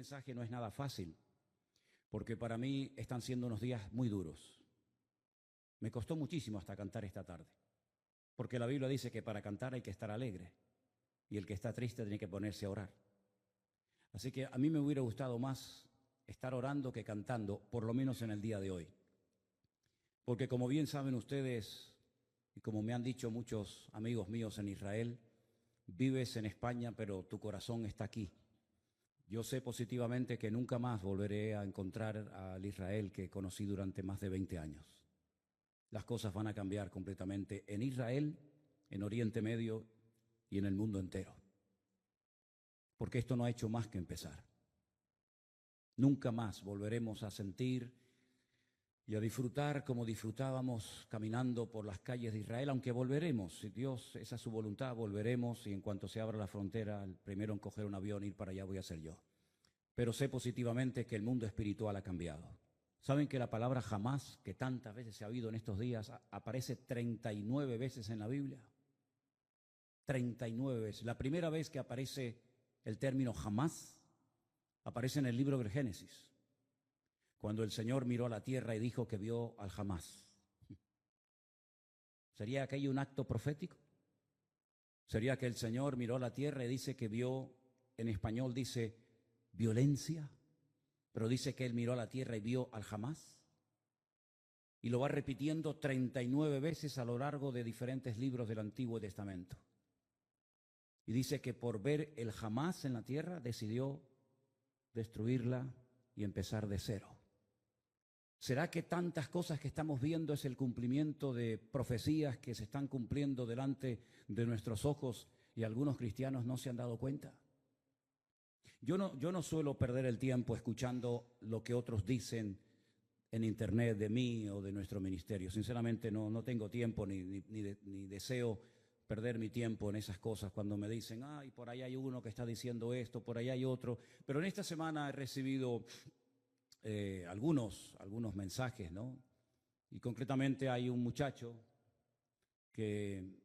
mensaje no es nada fácil, porque para mí están siendo unos días muy duros. Me costó muchísimo hasta cantar esta tarde, porque la Biblia dice que para cantar hay que estar alegre, y el que está triste tiene que ponerse a orar. Así que a mí me hubiera gustado más estar orando que cantando, por lo menos en el día de hoy. Porque como bien saben ustedes, y como me han dicho muchos amigos míos en Israel, vives en España, pero tu corazón está aquí. Yo sé positivamente que nunca más volveré a encontrar al Israel que conocí durante más de 20 años. Las cosas van a cambiar completamente en Israel, en Oriente Medio y en el mundo entero. Porque esto no ha hecho más que empezar. Nunca más volveremos a sentir y a disfrutar como disfrutábamos caminando por las calles de Israel, aunque volveremos, si Dios, esa es su voluntad, volveremos, y en cuanto se abra la frontera, el primero en coger un avión e ir para allá voy a ser yo. Pero sé positivamente que el mundo espiritual ha cambiado. ¿Saben que la palabra jamás, que tantas veces se ha oído en estos días, aparece 39 veces en la Biblia? 39 veces. La primera vez que aparece el término jamás aparece en el libro del Génesis, cuando el Señor miró a la tierra y dijo que vio al jamás. ¿Sería aquello un acto profético? ¿Sería que el Señor miró a la tierra y dice que vio, en español dice violencia, pero dice que Él miró a la tierra y vio al jamás? Y lo va repitiendo 39 veces a lo largo de diferentes libros del Antiguo Testamento. Y dice que por ver el jamás en la tierra decidió destruirla y empezar de cero. ¿Será que tantas cosas que estamos viendo es el cumplimiento de profecías que se están cumpliendo delante de nuestros ojos y algunos cristianos no se han dado cuenta? Yo no suelo perder el tiempo escuchando lo que otros dicen en internet de mí o de nuestro ministerio. Sinceramente no tengo tiempo ni deseo perder mi tiempo en esas cosas cuando me dicen, ay, por ahí hay uno que está diciendo esto, por ahí hay otro. Pero en esta semana he recibido algunos mensajes, ¿no? Y concretamente hay un muchacho porque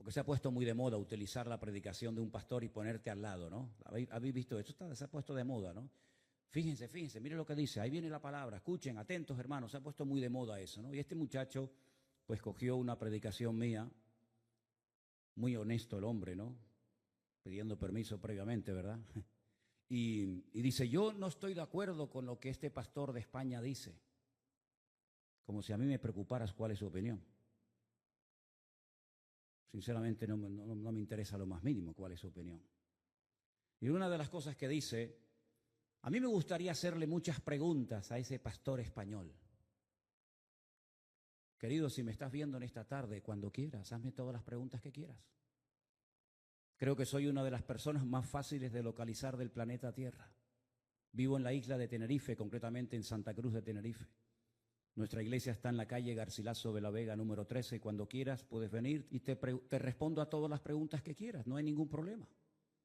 se ha puesto muy de moda utilizar la predicación de un pastor y ponerte al lado, ¿no? ¿Habéis visto esto? Se ha puesto de moda, ¿no? Fíjense, mire lo que dice, ahí viene la palabra, escuchen, atentos hermanos, se ha puesto muy de moda eso, ¿no? Y este muchacho pues cogió una predicación mía, muy honesto el hombre, ¿no? Pidiendo permiso previamente, ¿verdad? Y dice, yo no estoy de acuerdo con lo que este pastor de España dice. Como si a mí me preocuparas cuál es su opinión. Sinceramente no me interesa lo más mínimo cuál es su opinión. Y una de las cosas que dice, a mí me gustaría hacerle muchas preguntas a ese pastor español. Querido, si me estás viendo en esta tarde, cuando quieras, hazme todas las preguntas que quieras. Creo que soy una de las personas más fáciles de localizar del planeta Tierra. Vivo en la isla de Tenerife, concretamente en Santa Cruz de Tenerife. Nuestra iglesia está en la calle Garcilaso de la Vega, número 13. Cuando quieras puedes venir y te respondo a todas las preguntas que quieras, no hay ningún problema.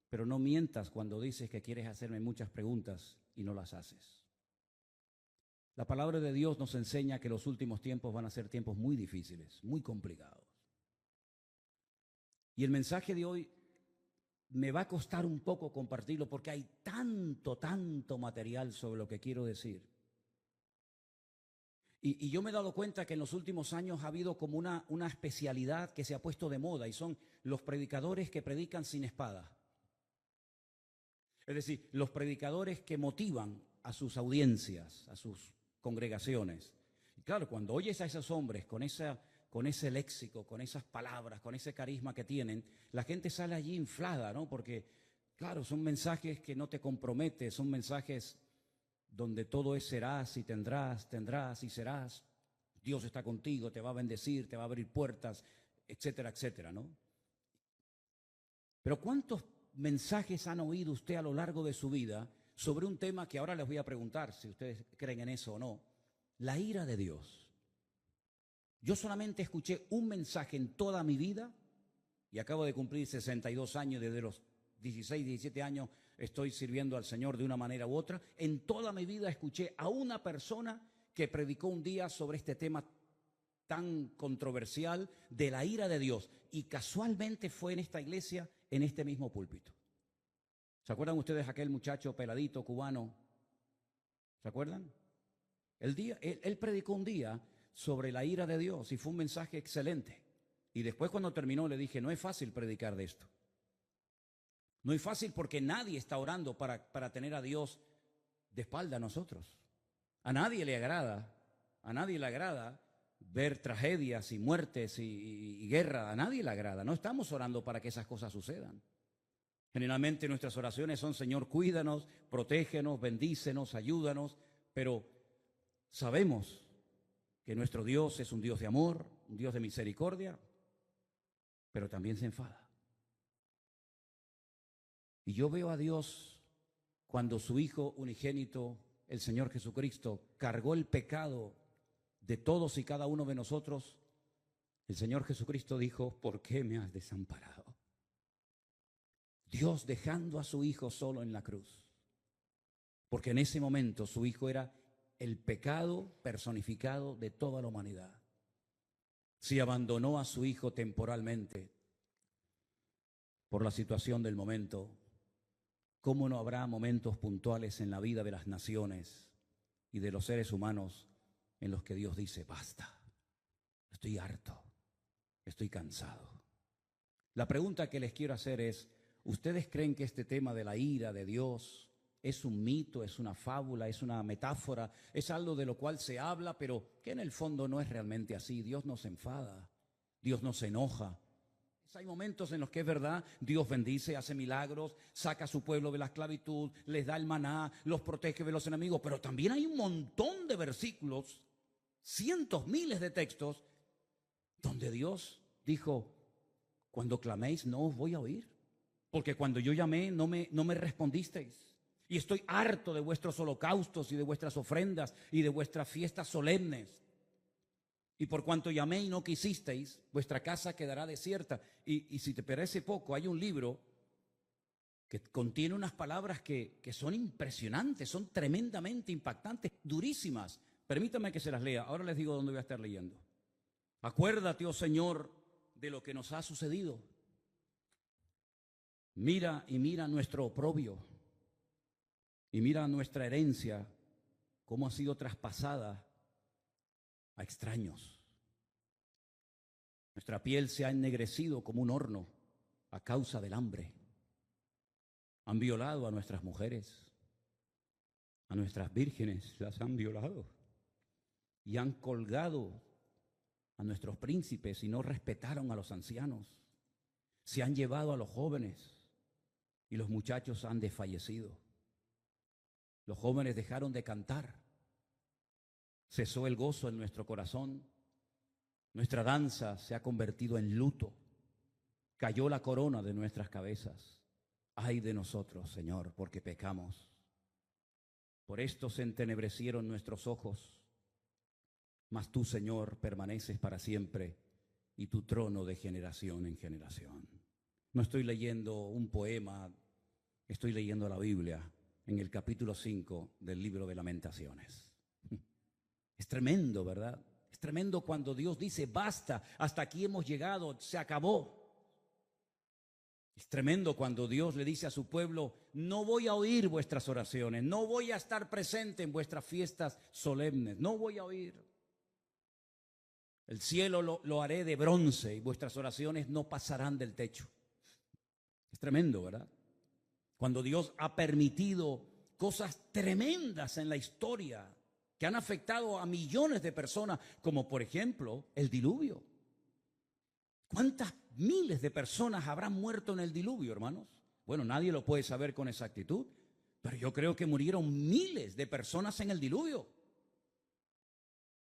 Pero no mientas cuando dices que quieres hacerme muchas preguntas y no las haces. La palabra de Dios nos enseña que los últimos tiempos van a ser tiempos muy difíciles, muy complicados. Y el mensaje de hoy me va a costar un poco compartirlo porque hay tanto material sobre lo que quiero decir. Y yo me he dado cuenta que en los últimos años ha habido como una especialidad que se ha puesto de moda y son los predicadores que predican sin espada. Es decir, los predicadores que motivan a sus audiencias, a sus congregaciones. Y claro, cuando oyes a esos hombres con ese léxico, con esas palabras, con ese carisma que tienen, la gente sale allí inflada, ¿no? Porque, claro, son mensajes que no te comprometen, son mensajes donde todo es serás y tendrás y serás. Dios está contigo, te va a bendecir, te va a abrir puertas, etcétera, etcétera, ¿no? Pero ¿cuántos mensajes han oído usted a lo largo de su vida sobre un tema que ahora les voy a preguntar si ustedes creen en eso o no? La ira de Dios. Yo solamente escuché un mensaje en toda mi vida y acabo de cumplir 62 años, desde los 16, 17 años estoy sirviendo al Señor de una manera u otra. En toda mi vida escuché a una persona que predicó un día sobre este tema tan controversial de la ira de Dios y casualmente fue en esta iglesia, en este mismo púlpito. ¿Se acuerdan ustedes aquel muchacho peladito cubano? ¿Se acuerdan? Él predicó un día sobre la ira de Dios y fue un mensaje excelente. Y después cuando terminó le dije, no es fácil predicar de esto. No es fácil porque nadie está orando para tener a Dios de espalda a nosotros. A nadie le agrada ver tragedias y muertes y guerra. A nadie le agrada. No estamos orando para que esas cosas sucedan. Generalmente nuestras oraciones son, Señor, cuídanos, protégenos, bendícenos, ayúdanos, pero sabemos que nuestro Dios es un Dios de amor, un Dios de misericordia, pero también se enfada. Y yo veo a Dios cuando su Hijo unigénito, el Señor Jesucristo, cargó el pecado de todos y cada uno de nosotros. El Señor Jesucristo dijo, ¿por qué me has desamparado? Dios dejando a su Hijo solo en la cruz, porque en ese momento su Hijo era el pecado personificado de toda la humanidad. Si abandonó a su Hijo temporalmente por la situación del momento, ¿cómo no habrá momentos puntuales en la vida de las naciones y de los seres humanos en los que Dios dice, basta, estoy harto, estoy cansado? La pregunta que les quiero hacer es, ¿ustedes creen que este tema de la ira de Dios es un mito, es una fábula, es una metáfora, es algo de lo cual se habla, pero que en el fondo no es realmente así? Dios no se enfada, Dios no se enoja. Hay momentos en los que es verdad, Dios bendice, hace milagros, saca a su pueblo de la esclavitud, les da el maná, los protege de los enemigos, pero también hay un montón de versículos, cientos, miles de textos, donde Dios dijo, cuando claméis no os voy a oír, porque cuando yo llamé no me respondisteis. Y estoy harto de vuestros holocaustos y de vuestras ofrendas y de vuestras fiestas solemnes. Y por cuanto llamé y no quisisteis, vuestra casa quedará desierta. Y si te parece poco, hay un libro que contiene unas palabras que son impresionantes, son tremendamente impactantes, durísimas. Permítame que se las lea. Ahora les digo dónde voy a estar leyendo. Acuérdate, oh Señor, de lo que nos ha sucedido. Mira nuestro oprobio. Y mira nuestra herencia, cómo ha sido traspasada a extraños. Nuestra piel se ha ennegrecido como un horno a causa del hambre. Han violado a nuestras mujeres, a nuestras vírgenes las han violado y han colgado a nuestros príncipes y no respetaron a los ancianos. Se han llevado a los jóvenes y los muchachos han desfallecido. Los jóvenes dejaron de cantar. Cesó el gozo en nuestro corazón. Nuestra danza se ha convertido en luto. Cayó la corona de nuestras cabezas. Ay de nosotros, Señor, porque pecamos. Por esto se entenebrecieron nuestros ojos. Mas tú, Señor, permaneces para siempre y tu trono de generación en generación. No estoy leyendo un poema, estoy leyendo la Biblia en el capítulo 5 del libro de Lamentaciones. Es tremendo, ¿verdad? Es tremendo cuando Dios dice, basta, hasta aquí hemos llegado, se acabó. Es tremendo cuando Dios le dice a su pueblo, no voy a oír vuestras oraciones, no voy a estar presente en vuestras fiestas solemnes, no voy a oír. El cielo lo haré de bronce y vuestras oraciones no pasarán del techo. Es tremendo, ¿verdad? Cuando Dios ha permitido cosas tremendas en la historia que han afectado a millones de personas, como por ejemplo el diluvio. ¿Cuántas miles de personas habrán muerto en el diluvio, hermanos? Bueno, nadie lo puede saber con exactitud, pero yo creo que murieron miles de personas en el diluvio.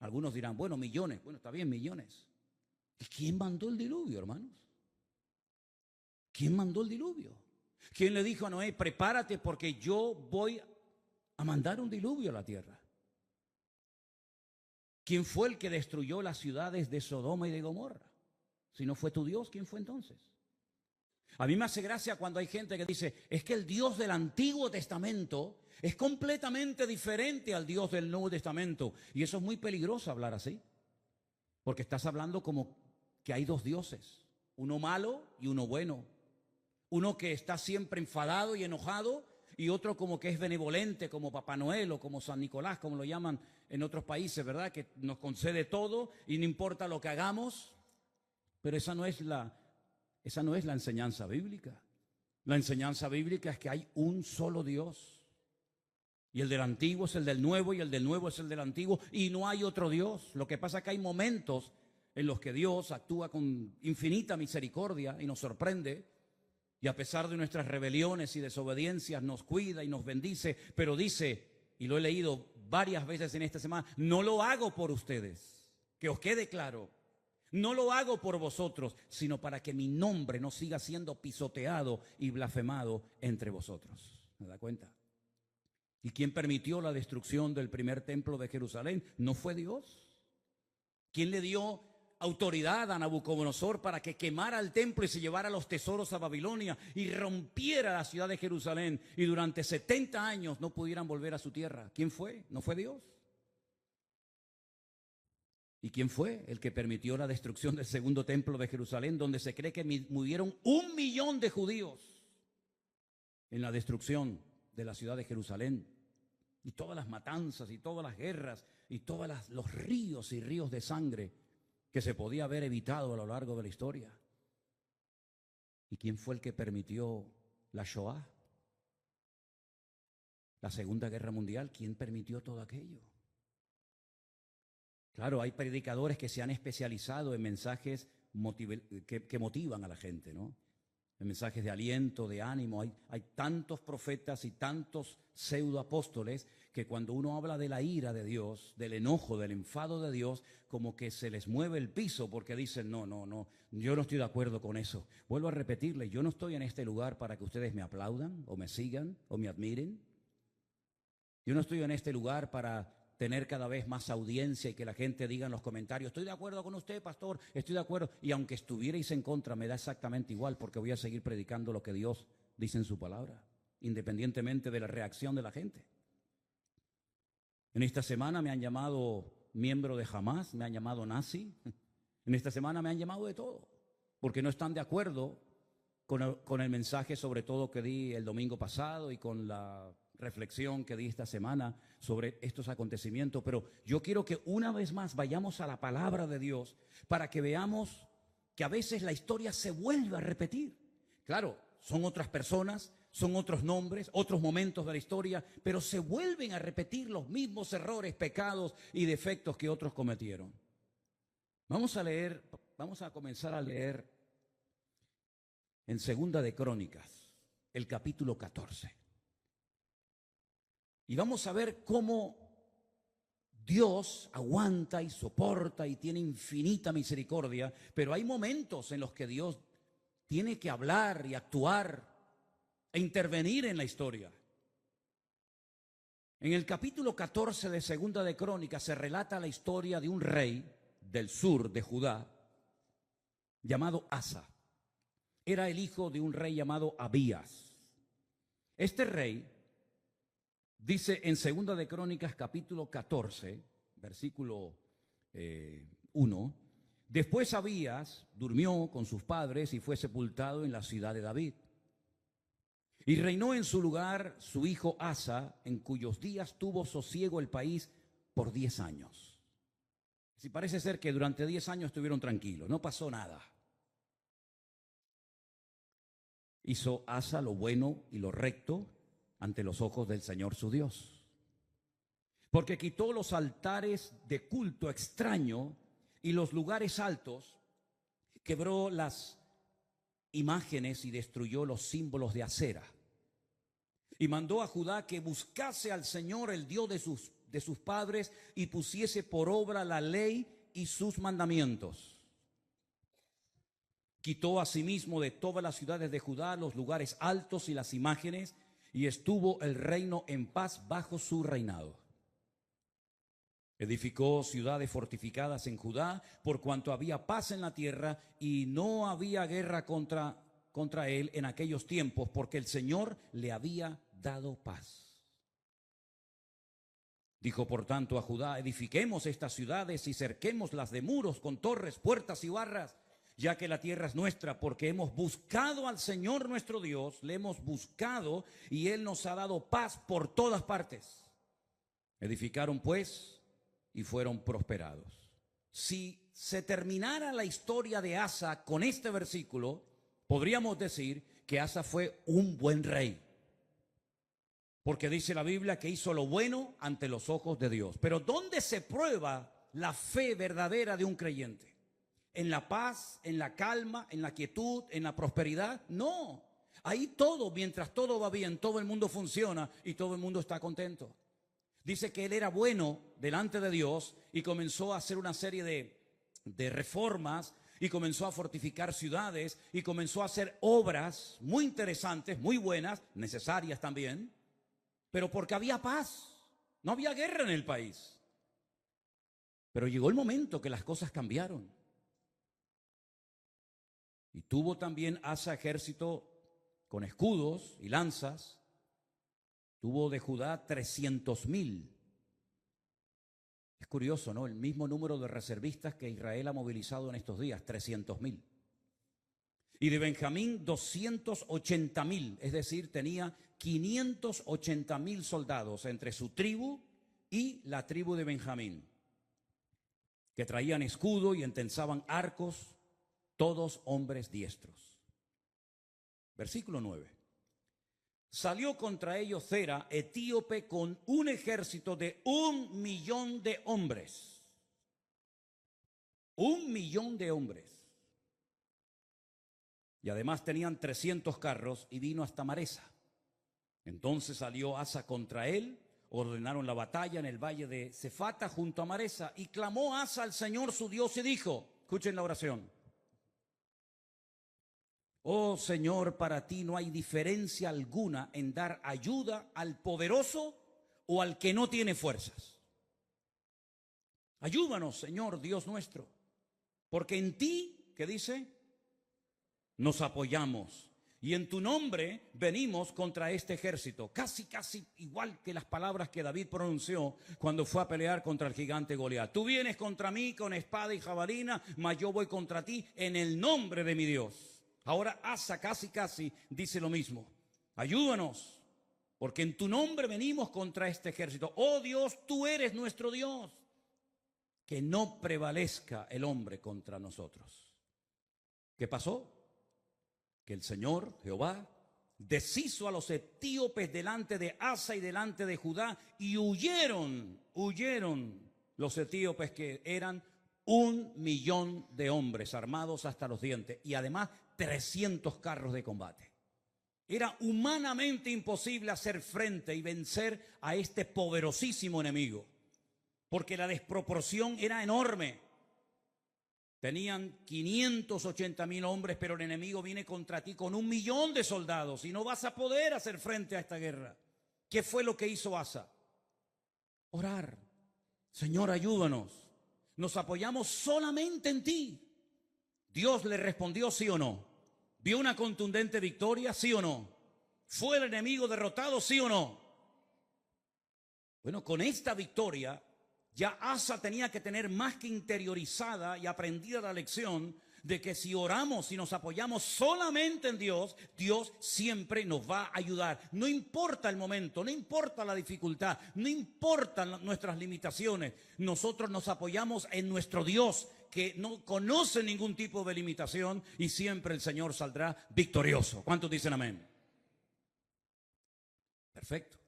Algunos dirán, bueno, millones. Bueno, está bien, millones. ¿Y quién mandó el diluvio, hermanos? ¿Quién mandó el diluvio? ¿Quién le dijo a Noé, prepárate porque yo voy a mandar un diluvio a la tierra? ¿Quién fue el que destruyó las ciudades de Sodoma y de Gomorra? Si no fue tu Dios, ¿quién fue entonces? A mí me hace gracia cuando hay gente que dice, es que el Dios del Antiguo Testamento es completamente diferente al Dios del Nuevo Testamento. Y eso es muy peligroso hablar así, porque estás hablando como que hay dos dioses, uno malo y uno bueno. Uno que está siempre enfadado y enojado, y otro como que es benevolente, como Papá Noel o como San Nicolás, como lo llaman en otros países, ¿verdad? Que nos concede todo y no importa lo que hagamos. Pero esa no es la enseñanza bíblica. La enseñanza bíblica es que hay un solo Dios. Y el del antiguo es el del nuevo, y el del nuevo es el del antiguo, y no hay otro Dios. Lo que pasa es que hay momentos en los que Dios actúa con infinita misericordia y nos sorprende, y a pesar de nuestras rebeliones y desobediencias nos cuida y nos bendice, pero dice, y lo he leído varias veces en esta semana, no lo hago por ustedes, que os quede claro, no lo hago por vosotros, sino para que mi nombre no siga siendo pisoteado y blasfemado entre vosotros. ¿Me da cuenta? ¿Y quién permitió la destrucción del primer templo de Jerusalén? ¿No fue Dios? ¿Quién le dio autoridad a Nabucodonosor para que quemara el templo y se llevara los tesoros a Babilonia y rompiera la ciudad de Jerusalén y durante 70 años no pudieran volver a su tierra? ¿Quién fue? ¿No fue Dios? ¿Y quién fue el que permitió la destrucción del segundo templo de Jerusalén, donde se cree que murieron 1 millón de judíos en la destrucción de la ciudad de Jerusalén? Y todas las matanzas y todas las guerras y todos los ríos y ríos de sangre que se podía haber evitado a lo largo de la historia. ¿Y quién fue el que permitió la Shoah? La Segunda Guerra Mundial, ¿quién permitió todo aquello? Claro, hay predicadores que se han especializado en mensajes que motivan a la gente, ¿no? En mensajes de aliento, de ánimo. Hay tantos profetas y tantos pseudoapóstoles que cuando uno habla de la ira de Dios, del enojo, del enfado de Dios, como que se les mueve el piso porque dicen, no, yo no estoy de acuerdo con eso. Vuelvo a repetirle, yo no estoy en este lugar para que ustedes me aplaudan o me sigan o me admiren. Yo no estoy en este lugar para tener cada vez más audiencia y que la gente diga en los comentarios, estoy de acuerdo con usted, pastor, estoy de acuerdo. Y aunque estuvierais en contra, me da exactamente igual porque voy a seguir predicando lo que Dios dice en su palabra, independientemente de la reacción de la gente. En esta semana me han llamado miembro de Hamas, me han llamado nazi. En esta semana me han llamado de todo, porque no están de acuerdo con el mensaje, sobre todo que di el domingo pasado y con la reflexión que di esta semana sobre estos acontecimientos. Pero yo quiero que una vez más vayamos a la palabra de Dios para que veamos que a veces la historia se vuelve a repetir. Claro, son otras personas, son otros nombres, otros momentos de la historia, pero se vuelven a repetir los mismos errores, pecados y defectos que otros cometieron. Vamos a comenzar a leer en Segunda de Crónicas, el capítulo 14. Y vamos a ver cómo Dios aguanta y soporta y tiene infinita misericordia, pero hay momentos en los que Dios tiene que hablar y actuar e intervenir en la historia. En el capítulo 14 de Segunda de Crónicas se relata la historia de un rey del sur de Judá llamado Asa. Era el hijo de un rey llamado Abías. Este rey dice en Segunda de Crónicas capítulo 14, versículo 1, después Abías durmió con sus padres y fue sepultado en la ciudad de David. Y reinó en su lugar su hijo Asa, en cuyos días tuvo sosiego el país por 10 años. Si parece ser que durante 10 años estuvieron tranquilos, no pasó nada. Hizo Asa lo bueno y lo recto ante los ojos del Señor su Dios, porque quitó los altares de culto extraño y los lugares altos, quebró las imágenes y destruyó los símbolos de Acera. Y mandó a Judá que buscase al Señor, el Dios de sus padres, y pusiese por obra la ley y sus mandamientos. Quitó asimismo de todas las ciudades de Judá los lugares altos y las imágenes, y estuvo el reino en paz bajo su reinado. Edificó ciudades fortificadas en Judá, por cuanto había paz en la tierra y no había guerra contra él en aquellos tiempos, porque el Señor le había dado paz. Dijo por tanto a Judá: edifiquemos estas ciudades y cerquémoslas de muros con torres, puertas y barras, ya que la tierra es nuestra, porque hemos buscado al Señor nuestro Dios, le hemos buscado y Él nos ha dado paz por todas partes. Edificaron pues y fueron prosperados. Si se terminara la historia de Asa con este versículo, podríamos decir que Asa fue un buen rey. Porque dice la Biblia que hizo lo bueno ante los ojos de Dios. Pero ¿dónde se prueba la fe verdadera de un creyente? ¿En la paz, en la calma, en la quietud, en la prosperidad? No. Ahí todo, mientras todo va bien, todo el mundo funciona y todo el mundo está contento. Dice que él era bueno delante de Dios y comenzó a hacer una serie de reformas y comenzó a fortificar ciudades y comenzó a hacer obras muy interesantes, muy buenas, necesarias también, pero porque había paz, no había guerra en el país. Pero llegó el momento que las cosas cambiaron. Y tuvo también Asa ejército con escudos y lanzas. Tuvo de Judá 300,000. Es curioso, ¿no? El mismo número de reservistas que Israel ha movilizado en estos días, 300,000. Y de Benjamín 280,000, es decir, tenía 580,000 soldados entre su tribu y la tribu de Benjamín, que traían escudo y entensaban arcos, todos hombres diestros. Versículo 9. Salió contra ellos Zera, etíope, con un ejército de 1,000,000 de hombres. 1,000,000 de hombres. Y además tenían 300 carros y vino hasta Maresa. Entonces salió Asa contra él, ordenaron la batalla en el valle de Cefata junto a Maresa, y clamó Asa al Señor su Dios y dijo, escuchen la oración: oh Señor, para ti no hay diferencia alguna en dar ayuda al poderoso o al que no tiene fuerzas. Ayúdanos, Señor Dios nuestro, porque en ti, ¿qué dice? Nos apoyamos y en tu nombre venimos contra este ejército. Casi igual que las palabras que David pronunció cuando fue a pelear contra el gigante Goliat. Tú vienes contra mí con espada y jabalina, mas yo voy contra ti en el nombre de mi Dios. Ahora Asa casi dice lo mismo. Ayúdanos, porque en tu nombre venimos contra este ejército. Oh Dios, tú eres nuestro Dios. Que no prevalezca el hombre contra nosotros. ¿Qué pasó? Que el Señor, Jehová, deshizo a los etíopes delante de Asa y delante de Judá, y huyeron los etíopes, que eran 1,000,000 de hombres armados hasta los dientes, y además 300 carros de combate. Era humanamente imposible hacer frente y vencer a este poderosísimo enemigo, porque la desproporción era enorme. Tenían 580,000 hombres, pero el enemigo viene contra ti con 1,000,000 de soldados y no vas a poder hacer frente a esta guerra. ¿Qué fue lo que hizo Asa? Orar. Señor, ayúdanos. Nos apoyamos solamente en ti. Dios le respondió sí o no. ¿Vio una contundente victoria? Sí o no. ¿Fue el enemigo derrotado? Sí o no. Bueno, con esta victoria ya Asa tenía que tener más que interiorizada y aprendida la lección de que si oramos y nos apoyamos solamente en Dios, Dios siempre nos va a ayudar. No importa el momento, no importa la dificultad, no importan nuestras limitaciones. Nosotros nos apoyamos en nuestro Dios, que no conoce ningún tipo de limitación, y siempre el Señor saldrá victorioso. ¿Cuántos dicen amén? Perfecto.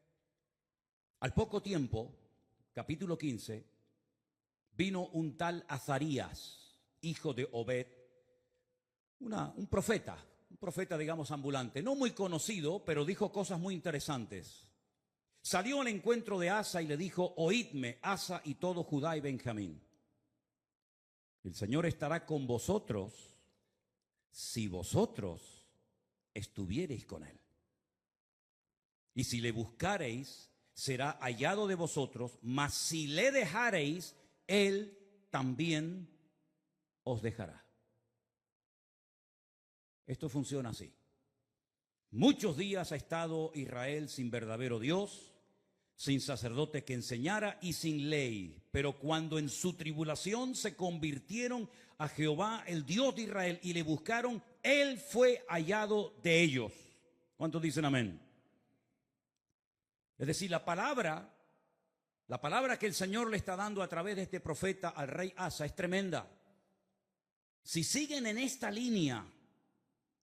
Al poco tiempo, capítulo 15, vino un tal Azarías, hijo de Obed, un profeta, digamos, ambulante, no muy conocido, pero dijo cosas muy interesantes. Salió al encuentro de Asa y le dijo: oídme, Asa y todo Judá y Benjamín. El Señor estará con vosotros si vosotros estuviereis con él. Y si le buscareis, será hallado de vosotros, mas si le dejareis, él también os dejará. Esto funciona así. Muchos días ha estado Israel sin verdadero Dios, sin sacerdote que enseñara y sin ley. Pero cuando en su tribulación se convirtieron a Jehová, el Dios de Israel, y le buscaron, él fue hallado de ellos. ¿Cuántos dicen amén? Es decir, la palabra que el Señor le está dando a través de este profeta al rey Asa es tremenda. Si siguen en esta línea,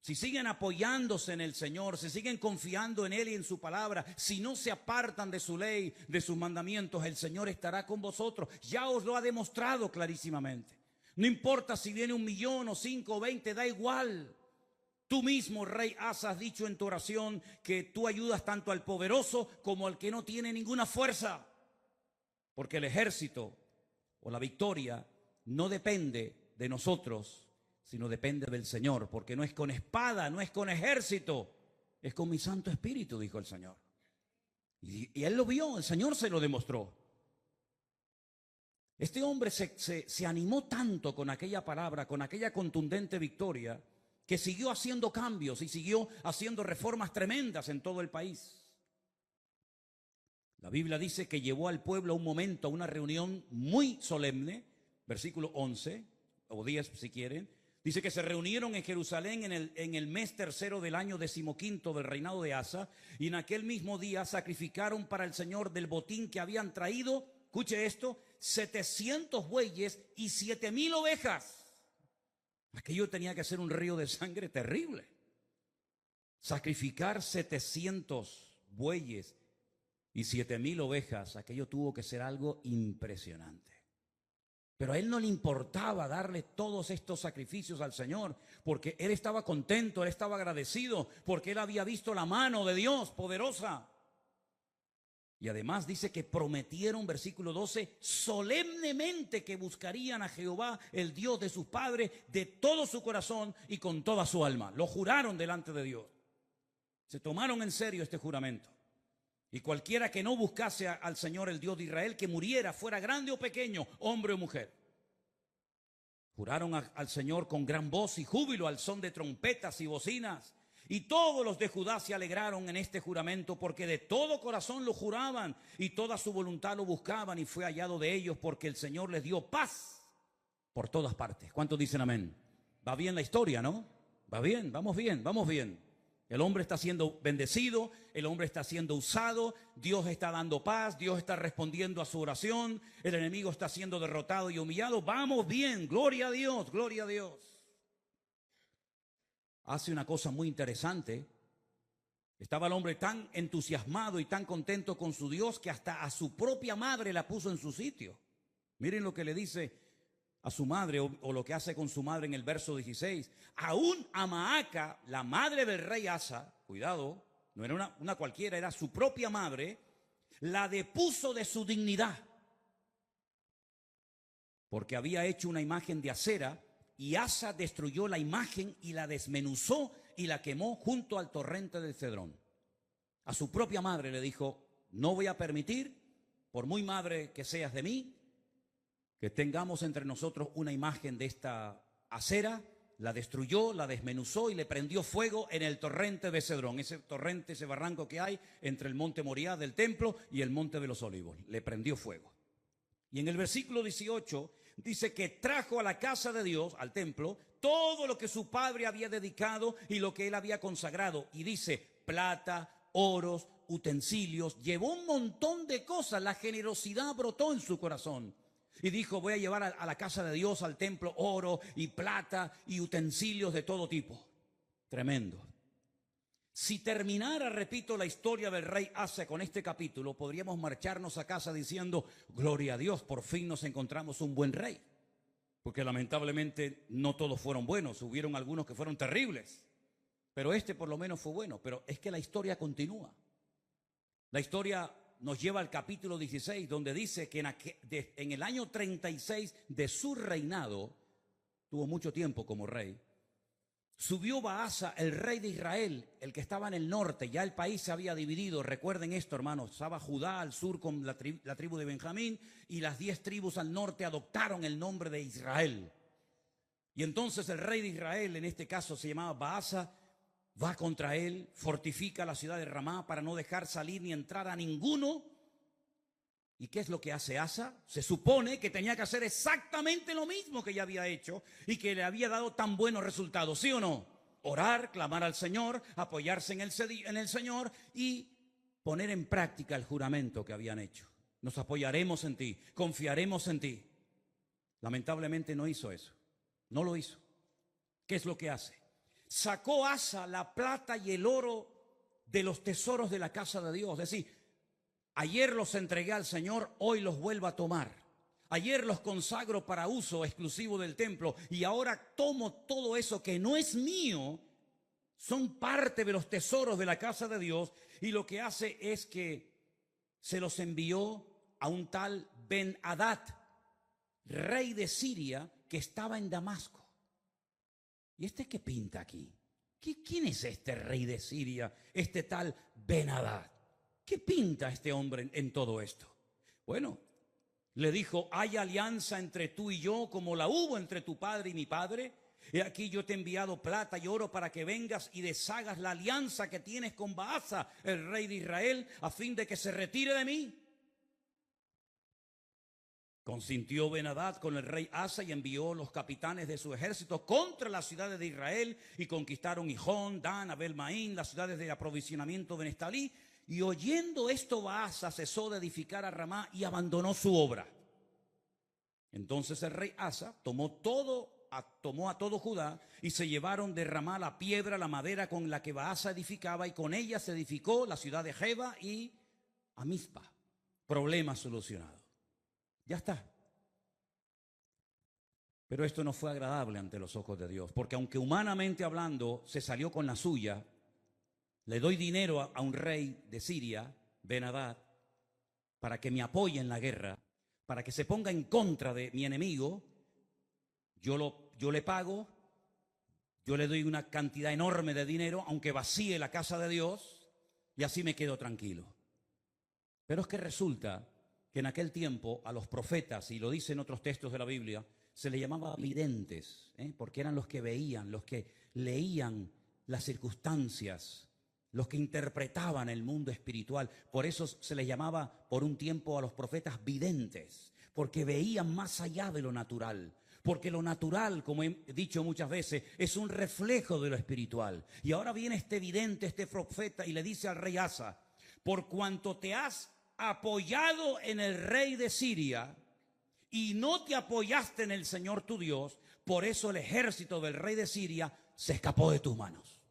si siguen apoyándose en el Señor, si siguen confiando en Él y en su palabra, si no se apartan de su ley, de sus mandamientos, el Señor estará con vosotros. Ya os lo ha demostrado clarísimamente. No importa si viene 1,000,000 o 5 o 20, da igual. Tú mismo, rey Asa, has dicho en tu oración que tú ayudas tanto al poderoso como al que no tiene ninguna fuerza. Porque el ejército o la victoria no depende de nosotros, sino depende del Señor, porque no es con espada, no es con ejército, es con mi Santo Espíritu, dijo el Señor. Y él lo vio, el Señor se lo demostró. Este hombre se animó tanto con aquella palabra, con aquella contundente victoria, que siguió haciendo cambios y siguió haciendo reformas tremendas en todo el país. La Biblia dice que llevó al pueblo a un momento, a una reunión muy solemne, versículo 11, o 10 si quieren. Dice que se reunieron en Jerusalén en el mes tercero del año 15º del reinado de Asa, y en aquel mismo día sacrificaron para el Señor del botín que habían traído, escuche esto, 700 bueyes y 7,000 ovejas. Aquello tenía que ser un río de sangre terrible. Sacrificar 700 bueyes y 7,000 ovejas, aquello tuvo que ser algo impresionante. Pero a él no le importaba darle todos estos sacrificios al Señor, porque él estaba contento, él estaba agradecido, porque él había visto la mano de Dios poderosa. Y además dice que prometieron, versículo 12, solemnemente que buscarían a Jehová, el Dios de sus padres, de todo su corazón y con toda su alma. Lo juraron delante de Dios. Se tomaron en serio este juramento. Y cualquiera que no buscase al Señor, el Dios de Israel, que muriera, fuera grande o pequeño, hombre o mujer. Juraron al Señor con gran voz y júbilo, al son de trompetas y bocinas. Y todos los de Judá se alegraron en este juramento, porque de todo corazón lo juraban y toda su voluntad lo buscaban, y fue hallado de ellos, porque el Señor les dio paz por todas partes. ¿Cuántos dicen amén? Va bien la historia, ¿no? Va bien, vamos bien, vamos bien. El hombre está siendo bendecido, el hombre está siendo usado, Dios está dando paz, Dios está respondiendo a su oración, el enemigo está siendo derrotado y humillado. Vamos bien, gloria a Dios, gloria a Dios. Hace una cosa muy interesante. Estaba el hombre tan entusiasmado y tan contento con su Dios que hasta a su propia madre la puso en su sitio. Miren lo que le dice a su madre, o lo que hace con su madre en el verso 16. Aún a Maaca, la madre del rey Asa, cuidado, no era una cualquiera, era su propia madre, la depuso de su dignidad, porque había hecho una imagen de acera, y Asa destruyó la imagen y la desmenuzó y la quemó junto al torrente del Cedrón. A su propia madre le dijo: no voy a permitir, por muy madre que seas de mí, que tengamos entre nosotros una imagen de esta acera. La destruyó, la desmenuzó y le prendió fuego en el torrente de Cedrón, ese torrente, ese barranco que hay entre el monte Moriah del templo y el monte de los olivos. Le prendió fuego. Y en el versículo 18 dice que trajo a la casa de Dios, al templo, todo lo que su padre había dedicado y lo que él había consagrado. Y dice: plata, oros, utensilios, llevó un montón de cosas. La generosidad brotó en su corazón. Y dijo: voy a llevar a la casa de Dios, al templo, oro y plata y utensilios de todo tipo. Tremendo. Si terminara, repito, la historia del rey Asa con este capítulo, podríamos marcharnos a casa diciendo: gloria a Dios, por fin nos encontramos un buen rey. Porque lamentablemente no todos fueron buenos, hubieron algunos que fueron terribles. Pero este por lo menos fue bueno. Pero es que la historia continúa. La historia nos lleva al capítulo 16, donde dice que en el año 36 de su reinado, tuvo mucho tiempo como rey, subió Baasa, el rey de Israel, el que estaba en el norte. Ya el país se había dividido, recuerden esto, hermanos. Estaba Judá al sur con la tribu de Benjamín, y las 10 tribus al norte adoptaron el nombre de Israel. Y entonces el rey de Israel, en este caso se llamaba Baasa, va contra él, fortifica la ciudad de Ramá para no dejar salir ni entrar a ninguno ¿Y qué es lo que hace Asa? Se supone que tenía que hacer exactamente lo mismo que ya había hecho y que le había dado tan buenos resultados, ¿sí o no? Orar, clamar al Señor, apoyarse en el Señor y poner en práctica el juramento que habían hecho. Nos apoyaremos en ti, confiaremos en ti. Lamentablemente no hizo eso, no lo hizo. ¿Qué es lo que hace? Sacó Asa la plata y el oro de los tesoros de la casa de Dios. Es decir, ayer los entregué al Señor, hoy los vuelvo a tomar. Ayer los consagro para uso exclusivo del templo y ahora tomo todo eso que no es mío, son parte de los tesoros de la casa de Dios, y lo que hace es que se los envió a un tal Ben-Hadad, rey de Siria, que estaba en Damasco. ¿Y este qué pinta aquí? ¿Quién es este rey de Siria, este tal Ben-Hadad? ¿Qué pinta este hombre en todo esto? Bueno, le dijo, hay alianza entre tú y yo como la hubo entre tu padre y mi padre. He aquí yo te he enviado plata y oro para que vengas y deshagas la alianza que tienes con Baasa, el rey de Israel, a fin de que se retire de mí. Consintió Ben-Hadad con el rey Asa y envió los capitanes de su ejército contra las ciudades de Israel y conquistaron Gijón, Dan, Abel-Maín, las ciudades de aprovisionamiento de Neftalí. Y oyendo esto, Baasa cesó de edificar a Ramá y abandonó su obra. Entonces el rey Asa tomó a todo Judá y se llevaron de Ramá la piedra, la madera con la que Baasa edificaba, y con ella se edificó la ciudad de Jeba y Amizpa. Problema solucionado. Ya está. Pero esto no fue agradable ante los ojos de Dios, porque aunque humanamente hablando se salió con la suya, le doy dinero a un rey de Siria, Ben-Hadad, para que me apoye en la guerra, para que se ponga en contra de mi enemigo. Yo le pago, yo le doy una cantidad enorme de dinero, aunque vacíe la casa de Dios, y así me quedo tranquilo. Pero es que resulta que en aquel tiempo a los profetas, y lo dicen otros textos de la Biblia, se les llamaba videntes, porque eran los que veían, los que leían las circunstancias, los que interpretaban el mundo espiritual. Por eso se les llamaba por un tiempo a los profetas videntes, porque veían más allá de lo natural. Porque lo natural, como he dicho muchas veces, es un reflejo de lo espiritual. Y ahora viene este vidente, este profeta, y le dice al rey Asa, por cuanto te has apoyado en el rey de Siria y no te apoyaste en el Señor tu Dios, por eso el ejército del rey de Siria se escapó de tus manos.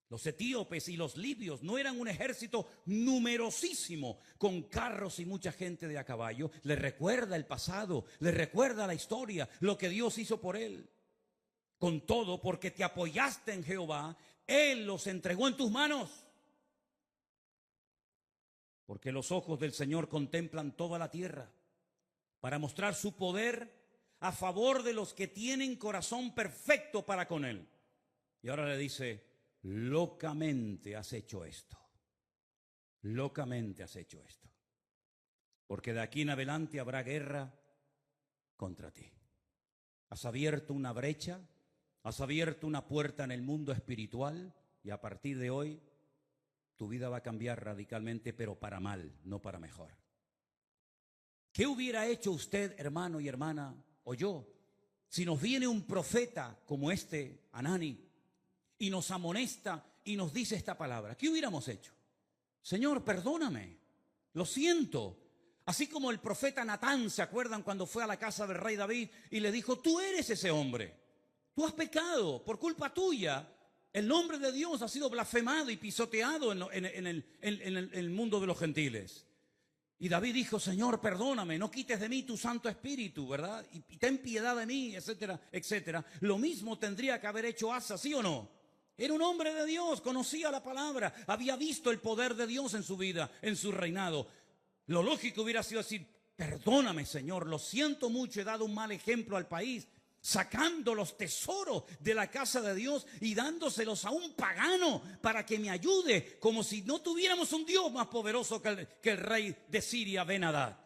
Los etíopes y los libios no eran un ejército numerosísimo con carros y mucha gente de a caballo. Le recuerda el pasado, le recuerda la historia, lo que Dios hizo por él. Con todo, porque te apoyaste en Jehová, Él los entregó en tus manos. Porque los ojos del Señor contemplan toda la tierra para mostrar su poder a favor de los que tienen corazón perfecto para con Él. Y ahora le dice, locamente has hecho esto. Locamente has hecho esto. Porque de aquí en adelante habrá guerra contra ti. Has abierto una brecha, has abierto una puerta en el mundo espiritual y a partir de hoy tu vida va a cambiar radicalmente, pero para mal, no para mejor. ¿Qué hubiera hecho usted, hermano y hermana, o yo, si nos viene un profeta como este, Hanani, y nos amonesta y nos dice esta palabra? ¿Qué hubiéramos hecho? Señor, perdóname, lo siento. Así como el profeta Natán, ¿se acuerdan cuando fue a la casa del rey David y le dijo, tú eres ese hombre, tú has pecado por culpa tuya? El nombre de Dios ha sido blasfemado y pisoteado en el mundo de los gentiles. Y David dijo, Señor, perdóname, no quites de mí tu Santo Espíritu, ¿verdad? Y ten piedad de mí, etcétera, etcétera. Lo mismo tendría que haber hecho Asa, ¿sí o no? Era un hombre de Dios, conocía la palabra, había visto el poder de Dios en su vida, en su reinado. Lo lógico hubiera sido decir, perdóname, Señor, lo siento mucho, he dado un mal ejemplo al país, sacando los tesoros de la casa de Dios y dándoselos a un pagano para que me ayude, como si no tuviéramos un Dios más poderoso que el rey de Siria, Ben-Hadad.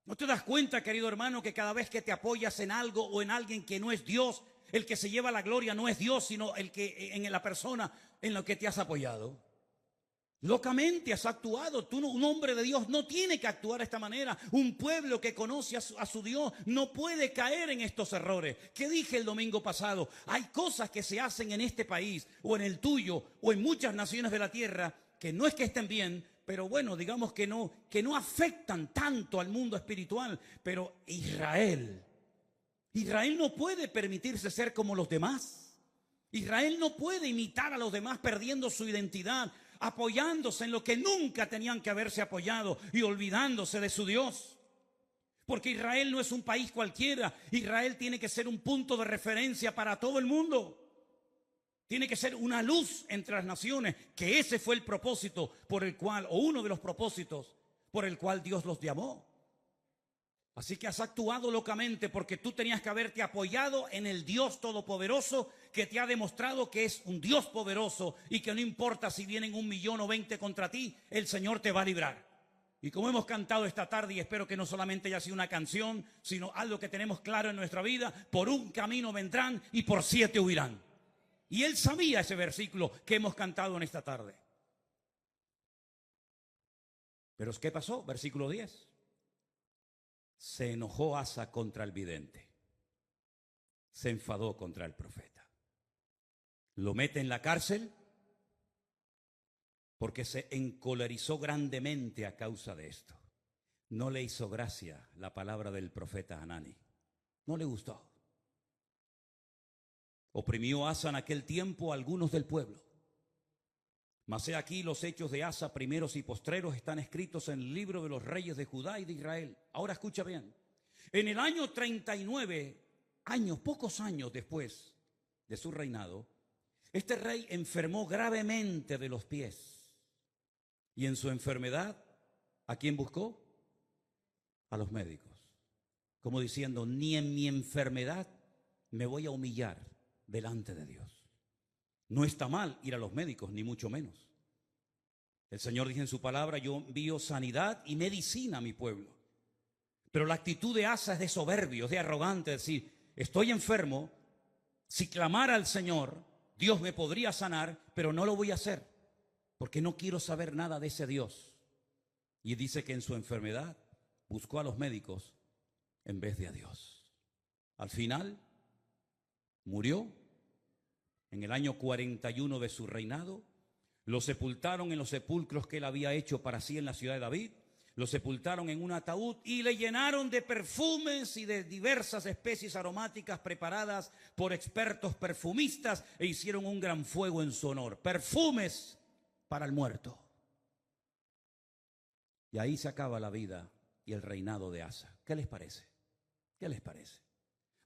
¿No te das cuenta, querido hermano, que cada vez que te apoyas en algo o en alguien que no es Dios, el que se lleva la gloria no es Dios, sino el que en la persona en la que te has apoyado? Locamente has actuado. Tú, un hombre de Dios, no tiene que actuar de esta manera. Un pueblo que conoce a su Dios no puede caer en estos errores. ¿Qué dije el domingo pasado? Hay cosas que se hacen en este país, o en el tuyo, o en muchas naciones de la tierra, que no es que estén bien, pero bueno, digamos que no afectan tanto al mundo espiritual. Pero Israel no puede permitirse ser como los demás. Israel no puede imitar a los demás perdiendo su identidad, apoyándose en lo que nunca tenían que haberse apoyado y olvidándose de su Dios. Porque Israel no es un país cualquiera. Israel tiene que ser un punto de referencia para todo el mundo. Tiene que ser una luz entre las naciones, que ese fue el propósito por el cual, o uno de los propósitos por el cual Dios los llamó. Así que has actuado locamente porque tú tenías que haberte apoyado en el Dios Todopoderoso, que te ha demostrado que es un Dios poderoso y que no importa si vienen 1 millón o 20 contra ti, el Señor te va a librar. Y como hemos cantado esta tarde, y espero que no solamente haya sido una canción, sino algo que tenemos claro en nuestra vida: por un camino vendrán y por 7 huirán. Y él sabía ese versículo que hemos cantado en esta tarde. Pero ¿qué pasó? Versículo 10. Se enojó Asa contra el vidente. Se enfadó contra el profeta. Lo mete en la cárcel porque se encolerizó grandemente a causa de esto. No le hizo gracia la palabra del profeta Hanani. No le gustó. Oprimió Asa en aquel tiempo a algunos del pueblo. Mas he aquí los hechos de Asa, primeros y postreros, están escritos en el libro de los reyes de Judá y de Israel. Ahora escucha bien. En el año 39, pocos años después de su reinado, este rey enfermó gravemente de los pies. Y en su enfermedad, ¿a quién buscó? A los médicos. Como diciendo, ni en mi enfermedad me voy a humillar delante de Dios. No está mal ir a los médicos, ni mucho menos. El Señor dice en su palabra: yo envío sanidad y medicina a mi pueblo. Pero la actitud de Asa es de soberbio, es de arrogante, es decir, estoy enfermo, si clamara al Señor, Dios me podría sanar, pero no lo voy a hacer, porque no quiero saber nada de ese Dios. Y dice que en su enfermedad buscó a los médicos en vez de a Dios. Al final, murió en el año 41 de su reinado. Lo sepultaron en los sepulcros que él había hecho para sí en la ciudad de David. Lo sepultaron en un ataúd y le llenaron de perfumes y de diversas especies aromáticas preparadas por expertos perfumistas, e hicieron un gran fuego en su honor. Perfumes para el muerto. Y ahí se acaba la vida y el reinado de Asa. ¿Qué les parece? ¿Qué les parece?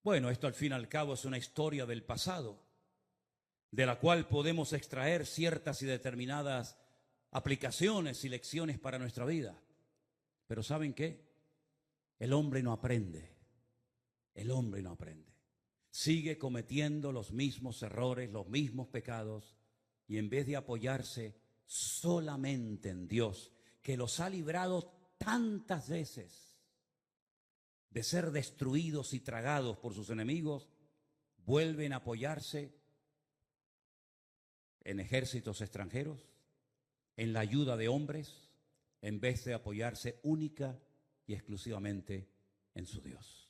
Bueno, esto al fin y al cabo es una historia del pasado, de la cual podemos extraer ciertas y determinadas aplicaciones y lecciones para nuestra vida. Pero ¿saben qué? El hombre no aprende. El hombre no aprende. Sigue cometiendo los mismos errores, los mismos pecados, y en vez de apoyarse solamente en Dios, que los ha librado tantas veces de ser destruidos y tragados por sus enemigos, vuelven a apoyarse en ejércitos extranjeros, en la ayuda de hombres, en vez de apoyarse única y exclusivamente en su Dios.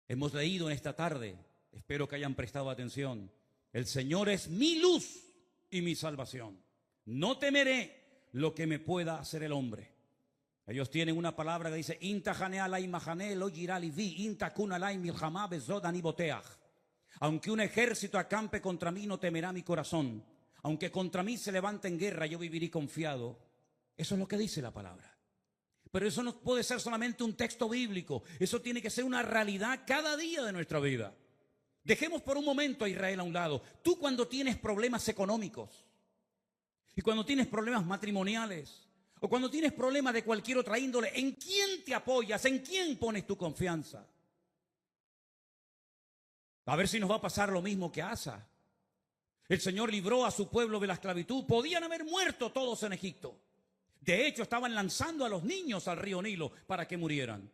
Hemos leído en esta tarde, espero que hayan prestado atención: el Señor es mi luz y mi salvación. No temeré lo que me pueda hacer el hombre. Ellos tienen una palabra que dice: Inta janea la imajane lo girali vi, inta kuna la milhamá bezodani boteach. Aunque un ejército acampe contra mí, no temerá mi corazón. Aunque contra mí se levante en guerra, yo viviré confiado. Eso es lo que dice la palabra. Pero eso no puede ser solamente un texto bíblico. Eso tiene que ser una realidad cada día de nuestra vida. Dejemos por un momento a Israel a un lado. Tú, cuando tienes problemas económicos, y cuando tienes problemas matrimoniales, o cuando tienes problemas de cualquier otra índole, ¿en quién te apoyas? ¿En quién pones tu confianza? A ver si nos va a pasar lo mismo que a Asa. El Señor libró a su pueblo de la esclavitud. Podían haber muerto todos en Egipto. De hecho, estaban lanzando a los niños al río Nilo para que murieran.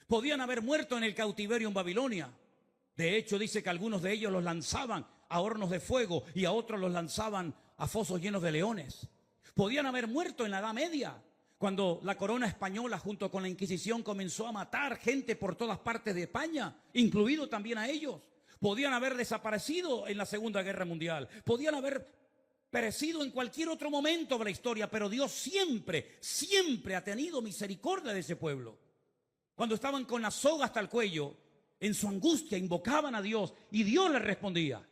Podían haber muerto en el cautiverio en Babilonia. De hecho, dice que algunos de ellos los lanzaban a hornos de fuego y a otros los lanzaban a fosos llenos de leones. Podían haber muerto en la Edad Media, cuando la corona española junto con la Inquisición comenzó a matar gente por todas partes de España, incluido también a ellos. Podían haber desaparecido en la Segunda Guerra Mundial, podían haber perecido en cualquier otro momento de la historia, pero Dios siempre, siempre ha tenido misericordia de ese pueblo. Cuando estaban con la soga hasta el cuello, en su angustia invocaban a Dios y Dios les respondía.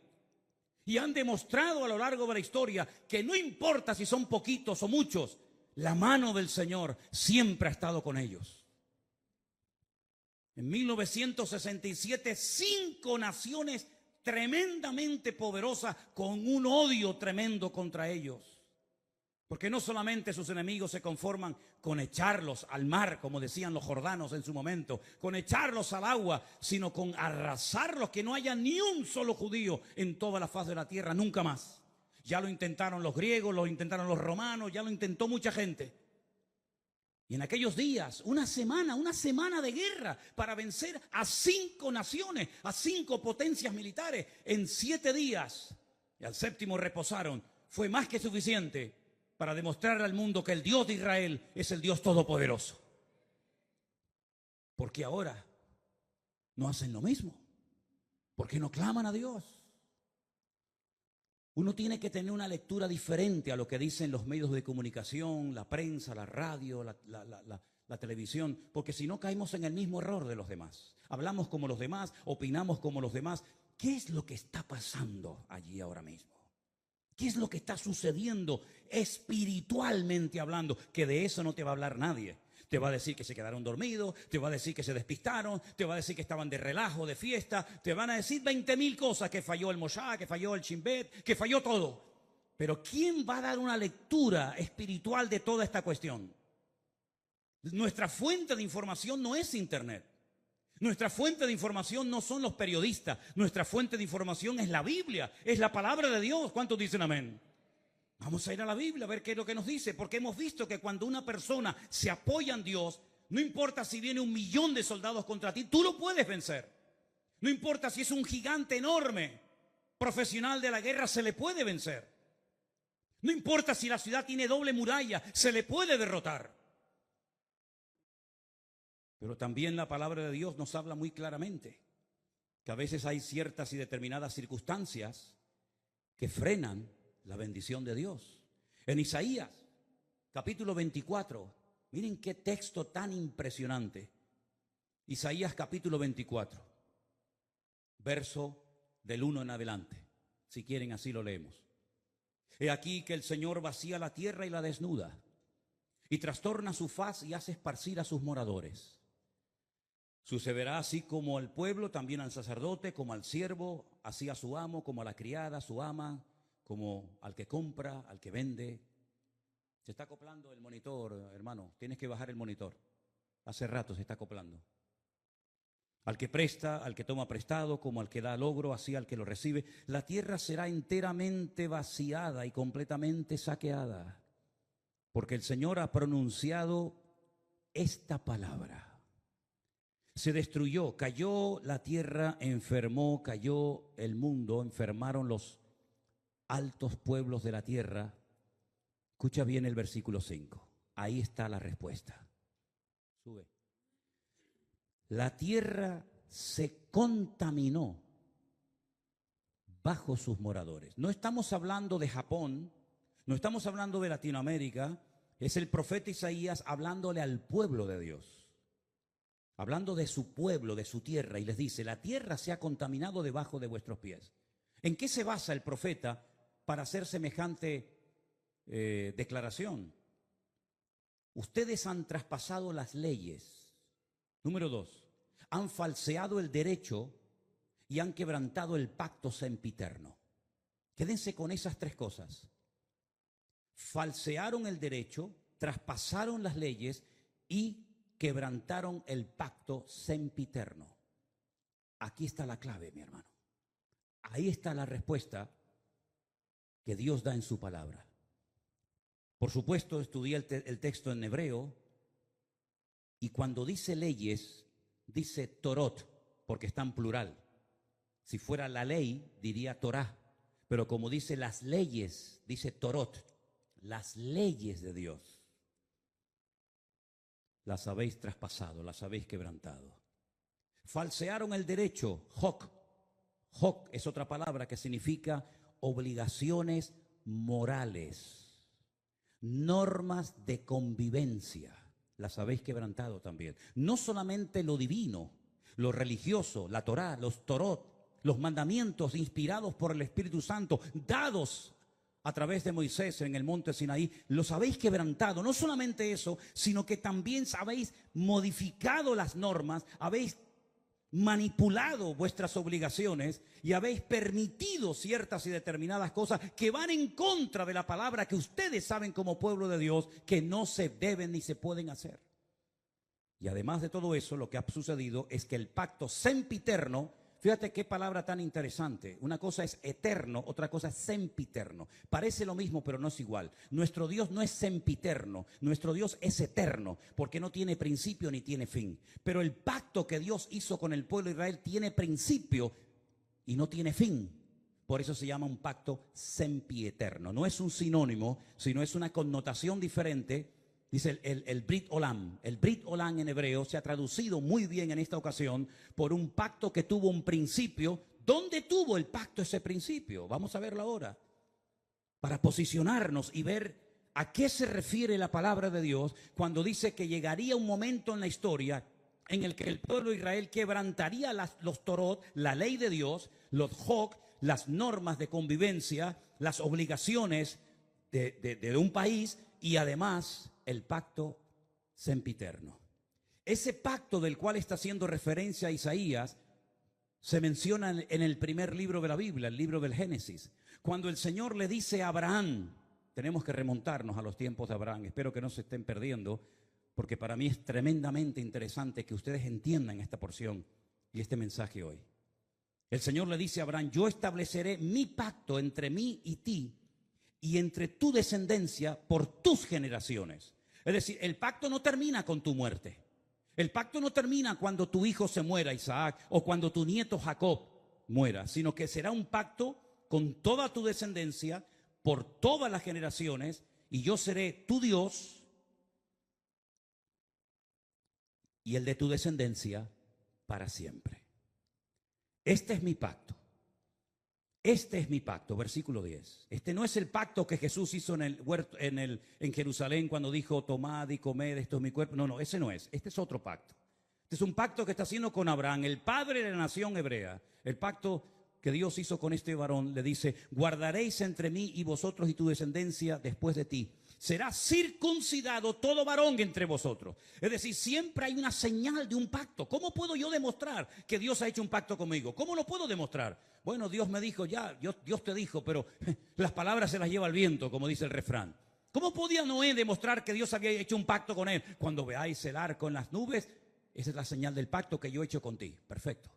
Y han demostrado a lo largo de la historia que no importa si son poquitos o muchos, la mano del Señor siempre ha estado con ellos. En 1967, 5 naciones tremendamente poderosas con un odio tremendo contra ellos. Porque no solamente sus enemigos se conforman con echarlos al mar, como decían los jordanos en su momento, con echarlos al agua, sino con arrasarlos, que no haya ni un solo judío en toda la faz de la tierra, nunca más. Ya lo intentaron los griegos, lo intentaron los romanos, ya lo intentó mucha gente. Y en aquellos días, una semana de guerra para vencer a 5 naciones, a 5 potencias militares en 7 días. Y al 7º reposaron. Fue más que suficiente para demostrarle al mundo que el Dios de Israel es el Dios todopoderoso. Porque ahora no hacen lo mismo. Porque no claman a Dios. Uno tiene que tener una lectura diferente a lo que dicen los medios de comunicación, la prensa, la radio, la televisión, porque si no caemos en el mismo error de los demás. Hablamos como los demás, opinamos como los demás. ¿Qué es lo que está pasando allí ahora mismo? ¿Qué es lo que está sucediendo espiritualmente hablando? Que de eso no te va a hablar nadie. Te va a decir que se quedaron dormidos, te va a decir que se despistaron, te va a decir que estaban de relajo, de fiesta, te van a decir 20.000 cosas, que falló el Moshá, que falló el Shin Bet, que falló todo. Pero ¿quién va a dar una lectura espiritual de toda esta cuestión? Nuestra fuente de información no es Internet. Nuestra fuente de información no son los periodistas. Nuestra fuente de información es la Biblia, es la palabra de Dios. ¿Cuántos dicen amén? Vamos a ir a la Biblia a ver qué es lo que nos dice, porque hemos visto que cuando una persona se apoya en Dios, no importa si viene 1.000.000 de soldados contra ti, tú lo puedes vencer. No importa si es un gigante enorme, profesional de la guerra, se le puede vencer. No importa si la ciudad tiene doble muralla, se le puede derrotar. Pero también la palabra de Dios nos habla muy claramente que a veces hay ciertas y determinadas circunstancias que frenan la bendición de Dios. En Isaías, capítulo 24, miren qué texto tan impresionante. Isaías, capítulo 24, verso del 1 en adelante. Si quieren, así lo leemos. He aquí que el Señor vacía la tierra y la desnuda, y trastorna su faz y hace esparcir a sus moradores. Sucederá así como al pueblo, también al sacerdote, como al siervo, así a su amo, como a la criada, a su ama, como al que compra, al que vende. Se está acoplando el monitor, hermano. Tienes que bajar el monitor. Hace rato se está acoplando. Al que presta, al que toma prestado, como al que da logro, así al que lo recibe. La tierra será enteramente vaciada y completamente saqueada, porque el Señor ha pronunciado esta palabra. Se destruyó, cayó la tierra, enfermó, cayó el mundo, enfermaron los altos pueblos de la tierra. Escucha bien el versículo 5. Ahí está la respuesta. Sube. La tierra se contaminó bajo sus moradores. No estamos hablando de Japón, no estamos hablando de Latinoamérica. Es el profeta Isaías hablándole al pueblo de Dios, hablando de su pueblo, de su tierra, y les dice: la tierra se ha contaminado debajo de vuestros pies. ¿En qué se basa el profeta para hacer semejante declaración? Ustedes han traspasado las leyes. Número 2, han falseado el derecho y han quebrantado el pacto sempiterno. Quédense con esas 3 cosas. Falsearon el derecho, traspasaron las leyes y quebrantaron el pacto sempiterno. Aquí está la clave, mi hermano. Ahí está la respuesta que Dios da en su palabra. Por supuesto, estudié el texto en hebreo, y cuando dice leyes, dice Torot, porque está en plural. Si fuera la ley, diría Torah, pero como dice las leyes, dice Torot, las leyes de Dios las habéis traspasado, las habéis quebrantado. Falsearon el derecho, hoc. Hoc es otra palabra que significa obligaciones morales, normas de convivencia, las habéis quebrantado también. No solamente lo divino, lo religioso, la Torá, los Torot, los mandamientos inspirados por el Espíritu Santo, dados a través de Moisés en el monte Sinaí, los habéis quebrantado. No solamente eso, sino que también habéis modificado las normas, habéis manipulado vuestras obligaciones y habéis permitido ciertas y determinadas cosas que van en contra de la palabra que ustedes saben como pueblo de Dios que no se deben ni se pueden hacer. Y además de todo eso, lo que ha sucedido es que el pacto sempiterno, fíjate qué palabra tan interesante. Una cosa es eterno, otra cosa es sempiterno. Parece lo mismo, pero no es igual. Nuestro Dios no es sempiterno, nuestro Dios es eterno, porque no tiene principio ni tiene fin. Pero el pacto que Dios hizo con el pueblo de Israel tiene principio y no tiene fin. Por eso se llama un pacto sempieterno. No es un sinónimo, sino es una connotación diferente. Dice el Brit Olam. El Brit Olam en hebreo se ha traducido muy bien en esta ocasión por un pacto que tuvo un principio. ¿Dónde tuvo el pacto ese principio? Vamos a verlo ahora. Para posicionarnos y ver a qué se refiere la palabra de Dios cuando dice que llegaría un momento en la historia en el que el pueblo de Israel quebrantaría los Torot, la ley de Dios, los Hoc, las normas de convivencia, las obligaciones de un país y además el pacto sempiterno. Ese pacto del cual está haciendo referencia Isaías se menciona en el primer libro de la Biblia, el libro del Génesis. Cuando el Señor le dice a Abraham, tenemos que remontarnos a los tiempos de Abraham, espero que no se estén perdiendo, porque para mí es tremendamente interesante que ustedes entiendan esta porción y este mensaje hoy. El Señor le dice a Abraham, yo estableceré mi pacto entre mí y ti, y entre tu descendencia por tus generaciones. Es decir, el pacto no termina con tu muerte. El pacto no termina cuando tu hijo se muera, Isaac, o cuando tu nieto Jacob muera, sino que será un pacto con toda tu descendencia por todas las generaciones, y yo seré tu Dios y el de tu descendencia para siempre. Este es mi pacto. Este es mi pacto, versículo 10. Este no es el pacto que Jesús hizo en el huerto, en Jerusalén cuando dijo, tomad y comed, esto es mi cuerpo. No, ese no es. Este es otro pacto. Este es un pacto que está haciendo con Abraham, el padre de la nación hebrea. El pacto que Dios hizo con este varón le dice, guardaréis entre mí y vosotros y tu descendencia después de ti. Será circuncidado todo varón entre vosotros. Es decir, siempre hay una señal de un pacto. ¿Cómo puedo yo demostrar que Dios ha hecho un pacto conmigo? ¿Cómo lo puedo demostrar? Bueno, Dios me dijo ya, Dios te dijo, pero las palabras se las lleva el viento, como dice el refrán. ¿Cómo podía Noé demostrar que Dios había hecho un pacto con él? Cuando veáis el arco en las nubes, esa es la señal del pacto que yo he hecho contigo. Perfecto.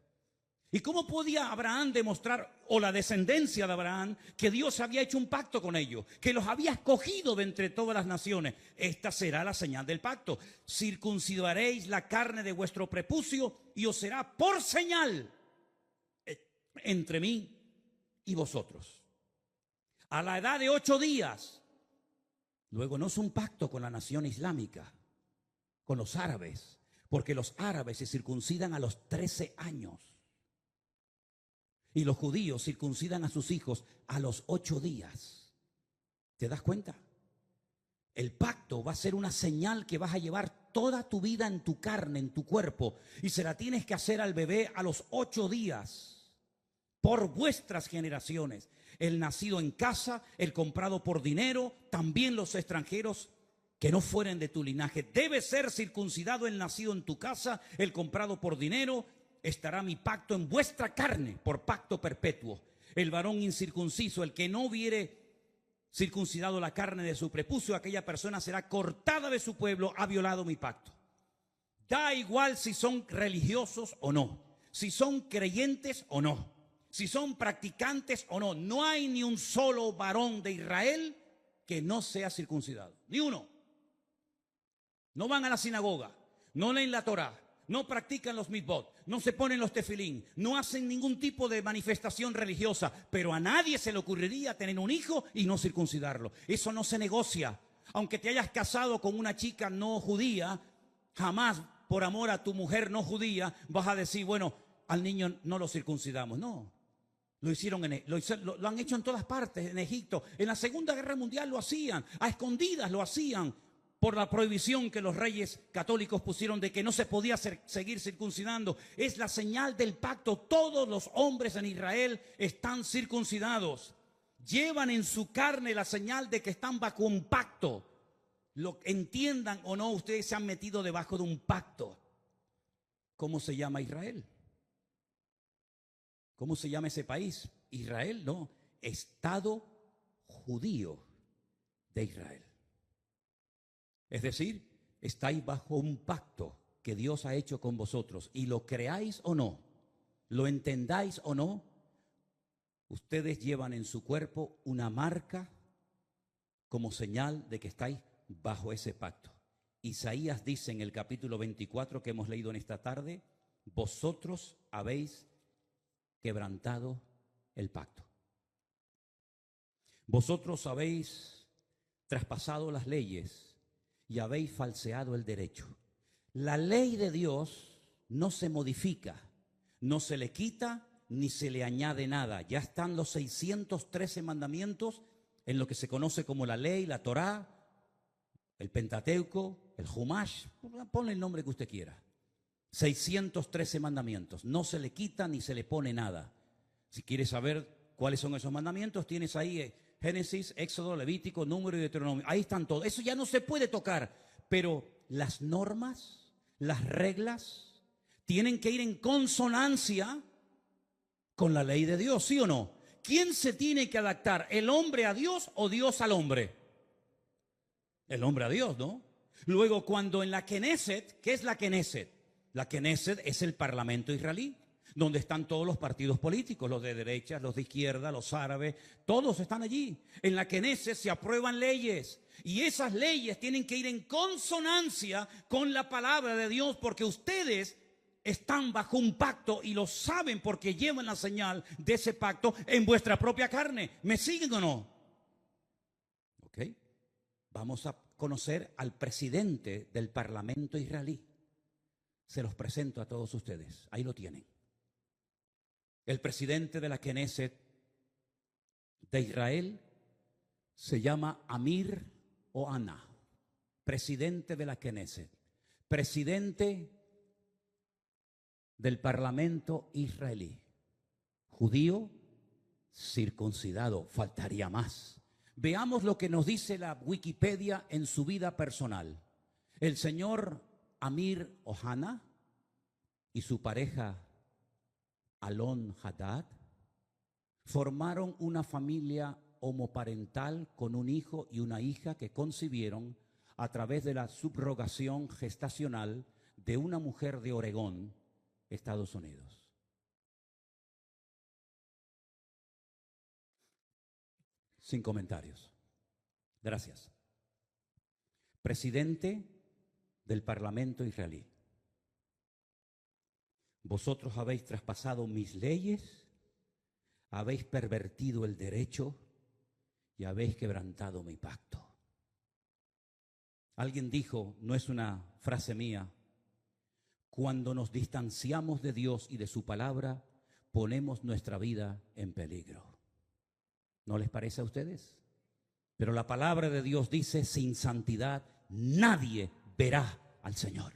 ¿Y cómo podía Abraham demostrar, o la descendencia de Abraham, que Dios había hecho un pacto con ellos, que los había escogido de entre todas las naciones? Esta será la señal del pacto. Circuncidaréis la carne de vuestro prepucio y os será por señal entre mí y vosotros. A la edad de 8 días. Luego no es un pacto con la nación islámica, con los árabes, porque los árabes se circuncidan a los 13 años. Y los judíos circuncidan a sus hijos a los 8 días. ¿Te das cuenta? El pacto va a ser una señal que vas a llevar toda tu vida en tu carne, en tu cuerpo. Y se la tienes que hacer al bebé a los 8 días. Por vuestras generaciones. El nacido en casa, el comprado por dinero, también los extranjeros que no fueren de tu linaje. Debe ser circuncidado el nacido en tu casa, el comprado por dinero. Estará mi pacto en vuestra carne por pacto perpetuo. El varón incircunciso, el que no hubiere circuncidado la carne de su prepucio, aquella persona será cortada de su pueblo, ha violado mi pacto. Da igual si son religiosos o no, si son creyentes o no, si son practicantes o no. No hay ni un solo varón de Israel que no sea circuncidado, ni uno. No van a la sinagoga, no leen la Torá, no practican los mitzvot, no se ponen los tefilín, no hacen ningún tipo de manifestación religiosa, pero a nadie se le ocurriría tener un hijo y no circuncidarlo. Eso no se negocia. Aunque te hayas casado con una chica no judía, jamás por amor a tu mujer no judía vas a decir, bueno, al niño no lo circuncidamos. No, lo hicieron, lo han hecho en todas partes, en Egipto. En la Segunda Guerra Mundial lo hacían, a escondidas lo hacían, por la prohibición que los reyes católicos pusieron de que no se podía seguir circuncidando. Es la señal del pacto. Todos los hombres en Israel están circuncidados. Llevan en su carne la señal de que están bajo un pacto. Lo entiendan o no, ustedes se han metido debajo de un pacto. ¿Cómo se llama Israel? ¿Cómo se llama ese país? Israel, no. Estado judío de Israel. Es decir, estáis bajo un pacto que Dios ha hecho con vosotros. Y lo creáis o no, lo entendáis o no, ustedes llevan en su cuerpo una marca como señal de que estáis bajo ese pacto. Isaías dice en el capítulo 24 que hemos leído en esta tarde, vosotros habéis quebrantado el pacto. Vosotros habéis traspasado las leyes y habéis falseado el derecho. La ley de Dios no se modifica, no se le quita ni se le añade nada. Ya están los 613 mandamientos en lo que se conoce como la ley, la Torá, el Pentateuco, el Humash, ponle el nombre que usted quiera. 613 mandamientos, no se le quita ni se le pone nada. Si quieres saber cuáles son esos mandamientos, tienes ahí Génesis, Éxodo, Levítico, Número y Deuteronomio. Ahí están todos. Eso ya no se puede tocar. Pero las normas, las reglas, tienen que ir en consonancia con la ley de Dios, ¿sí o no? ¿Quién se tiene que adaptar? ¿El hombre a Dios o Dios al hombre? El hombre a Dios, ¿no? Luego, cuando en la Knesset, ¿qué es la Knesset? La Knesset es el parlamento israelí, donde están todos los partidos políticos, los de derecha, los de izquierda, los árabes, todos están allí. En la Knesset se aprueban leyes y esas leyes tienen que ir en consonancia con la palabra de Dios, porque ustedes están bajo un pacto y lo saben porque llevan la señal de ese pacto en vuestra propia carne. ¿Me siguen o no? Ok. Vamos a conocer al presidente del parlamento israelí. Se los presento a todos ustedes. Ahí lo tienen. El presidente de la Knesset de Israel se llama Amir Ohana, presidente de la Knesset, presidente del parlamento israelí, judío, circuncidado, faltaría más. Veamos lo que nos dice la Wikipedia en su vida personal. El señor Amir Ohana y su pareja Alon Haddad formaron una familia homoparental con un hijo y una hija que concibieron a través de la subrogación gestacional de una mujer de Oregón, Estados Unidos. Sin comentarios. Gracias. Presidente del Parlamento israelí. Vosotros habéis traspasado mis leyes, habéis pervertido el derecho y habéis quebrantado mi pacto. Alguien dijo, no es una frase mía, cuando nos distanciamos de Dios y de su palabra, ponemos nuestra vida en peligro. ¿No les parece a ustedes? Pero la palabra de Dios dice, sin santidad nadie verá al Señor.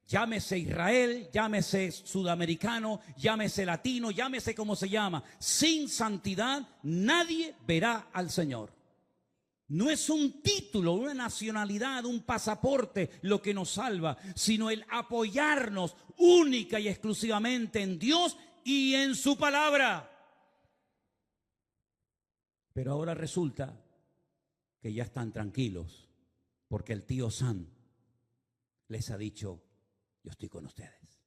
Llámese Israel, llámese sudamericano, llámese latino, llámese como se llama. Sin santidad nadie verá al Señor. No es un título, una nacionalidad, un pasaporte lo que nos salva, sino el apoyarnos única y exclusivamente en Dios y en su palabra. Pero ahora resulta que ya están tranquilos porque el tío Sam les ha dicho, yo estoy con ustedes.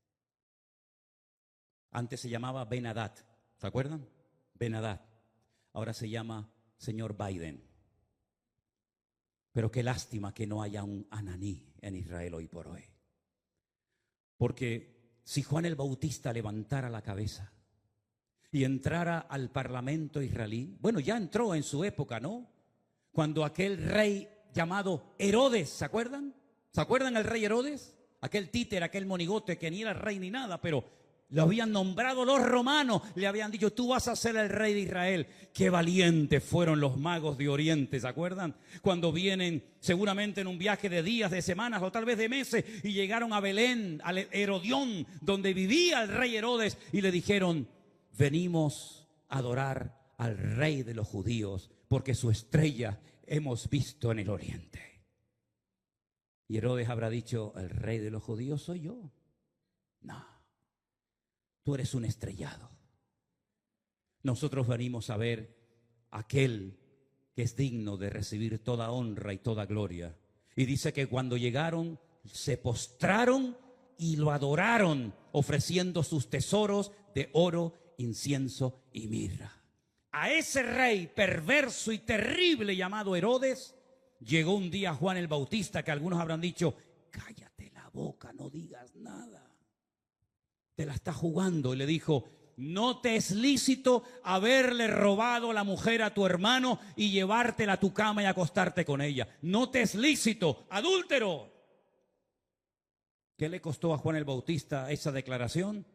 Antes se llamaba Ben Haddad, ¿se acuerdan? Ben Haddad. Ahora se llama señor Biden. Pero qué lástima que no haya un Ananí en Israel hoy por hoy. Porque si Juan el Bautista levantara la cabeza y entrara al parlamento israelí, bueno, ya entró en su época, ¿no? Cuando aquel rey llamado Herodes, ¿se acuerdan? ¿Se acuerdan el rey Herodes? Aquel títer, aquel monigote que ni era rey ni nada, pero lo habían nombrado los romanos, le habían dicho, tú vas a ser el rey de Israel. Qué valientes fueron los magos de Oriente, ¿se acuerdan? Cuando vienen seguramente en un viaje de días, de semanas o tal vez de meses y llegaron a Belén, al Herodión, donde vivía el rey Herodes, y le dijeron, venimos a adorar al rey de los judíos porque su estrella hemos visto en el oriente. Y Herodes habrá dicho, ¿el rey de los judíos soy yo? No, tú eres un estrellado. Nosotros venimos a ver a aquel que es digno de recibir toda honra y toda gloria. Y dice que cuando llegaron, se postraron y lo adoraron, ofreciendo sus tesoros de oro, incienso y mirra. A ese rey perverso y terrible llamado Herodes, llegó un día Juan el Bautista, que algunos habrán dicho, cállate la boca, no digas nada. Te la está jugando. Y le dijo, no te es lícito haberle robado la mujer a tu hermano y llevártela a tu cama y acostarte con ella. No te es lícito, adúltero. ¿Qué le costó a Juan el Bautista esa declaración?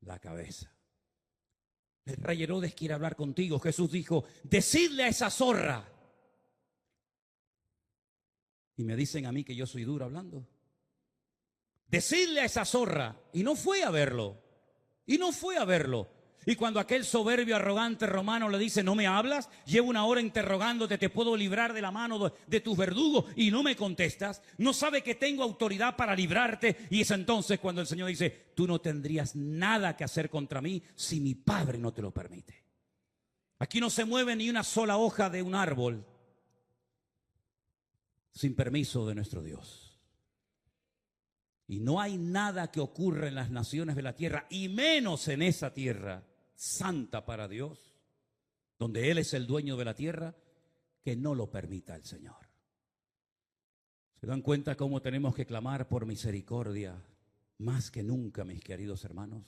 La cabeza. El rey Herodes quiere hablar contigo. Jesús dijo, decidle a esa zorra. Y me dicen a mí que yo soy duro hablando. Decidle a esa zorra. Y no fue a verlo. Y no fue a verlo. Y cuando aquel soberbio, arrogante romano le dice, ¿no me hablas? Llevo una hora interrogándote, te puedo librar de la mano de tus verdugos y no me contestas. No sabe que tengo autoridad para librarte. Y es entonces cuando el Señor dice, tú no tendrías nada que hacer contra mí si mi Padre no te lo permite. Aquí no se mueve ni una sola hoja de un árbol sin permiso de nuestro Dios. Y no hay nada que ocurra en las naciones de la tierra, y menos en esa tierra santa para Dios, donde Él es el dueño de la tierra, que no lo permita el Señor. ¿Se dan cuenta cómo tenemos que clamar por misericordia más que nunca, mis queridos hermanos?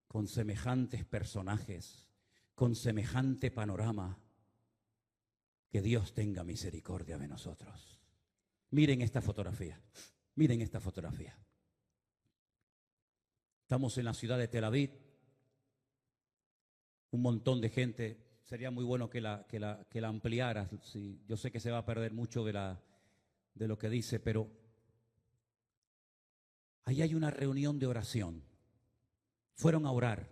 Con semejantes personajes, con semejante panorama, que Dios tenga misericordia de nosotros. Miren esta fotografía. Miren esta fotografía. Estamos en la ciudad de Tel Aviv. Un montón de gente. Sería muy bueno que la ampliaras. Sí, yo sé que se va a perder mucho de lo que dice, pero ahí hay una reunión de oración. Fueron a orar.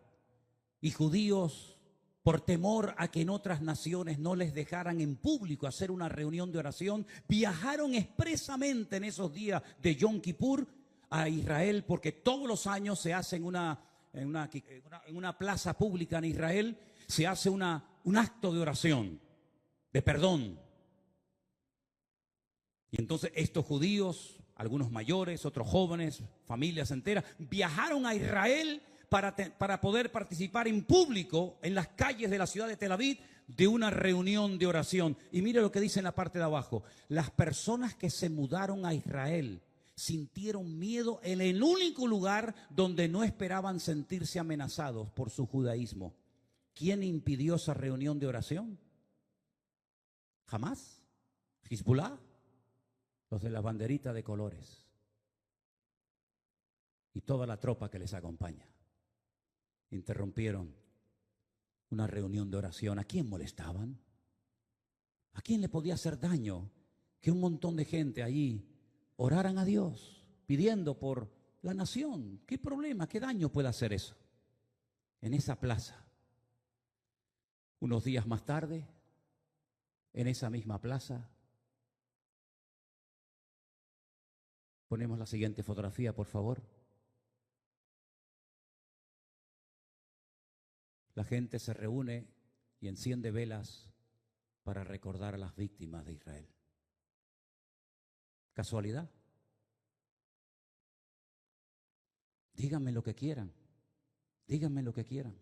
Y judíos, por temor a que en otras naciones no les dejaran en público hacer una reunión de oración, viajaron expresamente en esos días de Yom Kippur a Israel, porque todos los años se hace en una plaza pública en Israel, se hace un acto de oración, de perdón. Y entonces estos judíos, algunos mayores, otros jóvenes, familias enteras, viajaron a Israel para poder participar en público en las calles de la ciudad de Tel Aviv de una reunión de oración. Y mire lo que dice en la parte de abajo. Las personas que se mudaron a Israel sintieron miedo en el único lugar donde no esperaban sentirse amenazados por su judaísmo. ¿Quién impidió esa reunión de oración? ¿Jamás? ¿Hezbollah? Los de la banderita de colores. Y toda la tropa que les acompaña. Interrumpieron una reunión de oración. ¿A quién molestaban? ¿A quién le podía hacer daño que un montón de gente allí oraran a Dios pidiendo por la nación? ¿Qué problema, qué daño puede hacer eso? En esa plaza, unos días más tarde, en esa misma plaza, ponemos la siguiente fotografía, por favor. La gente se reúne y enciende velas para recordar a las víctimas de Israel. ¿Casualidad? Díganme lo que quieran. Díganme lo que quieran.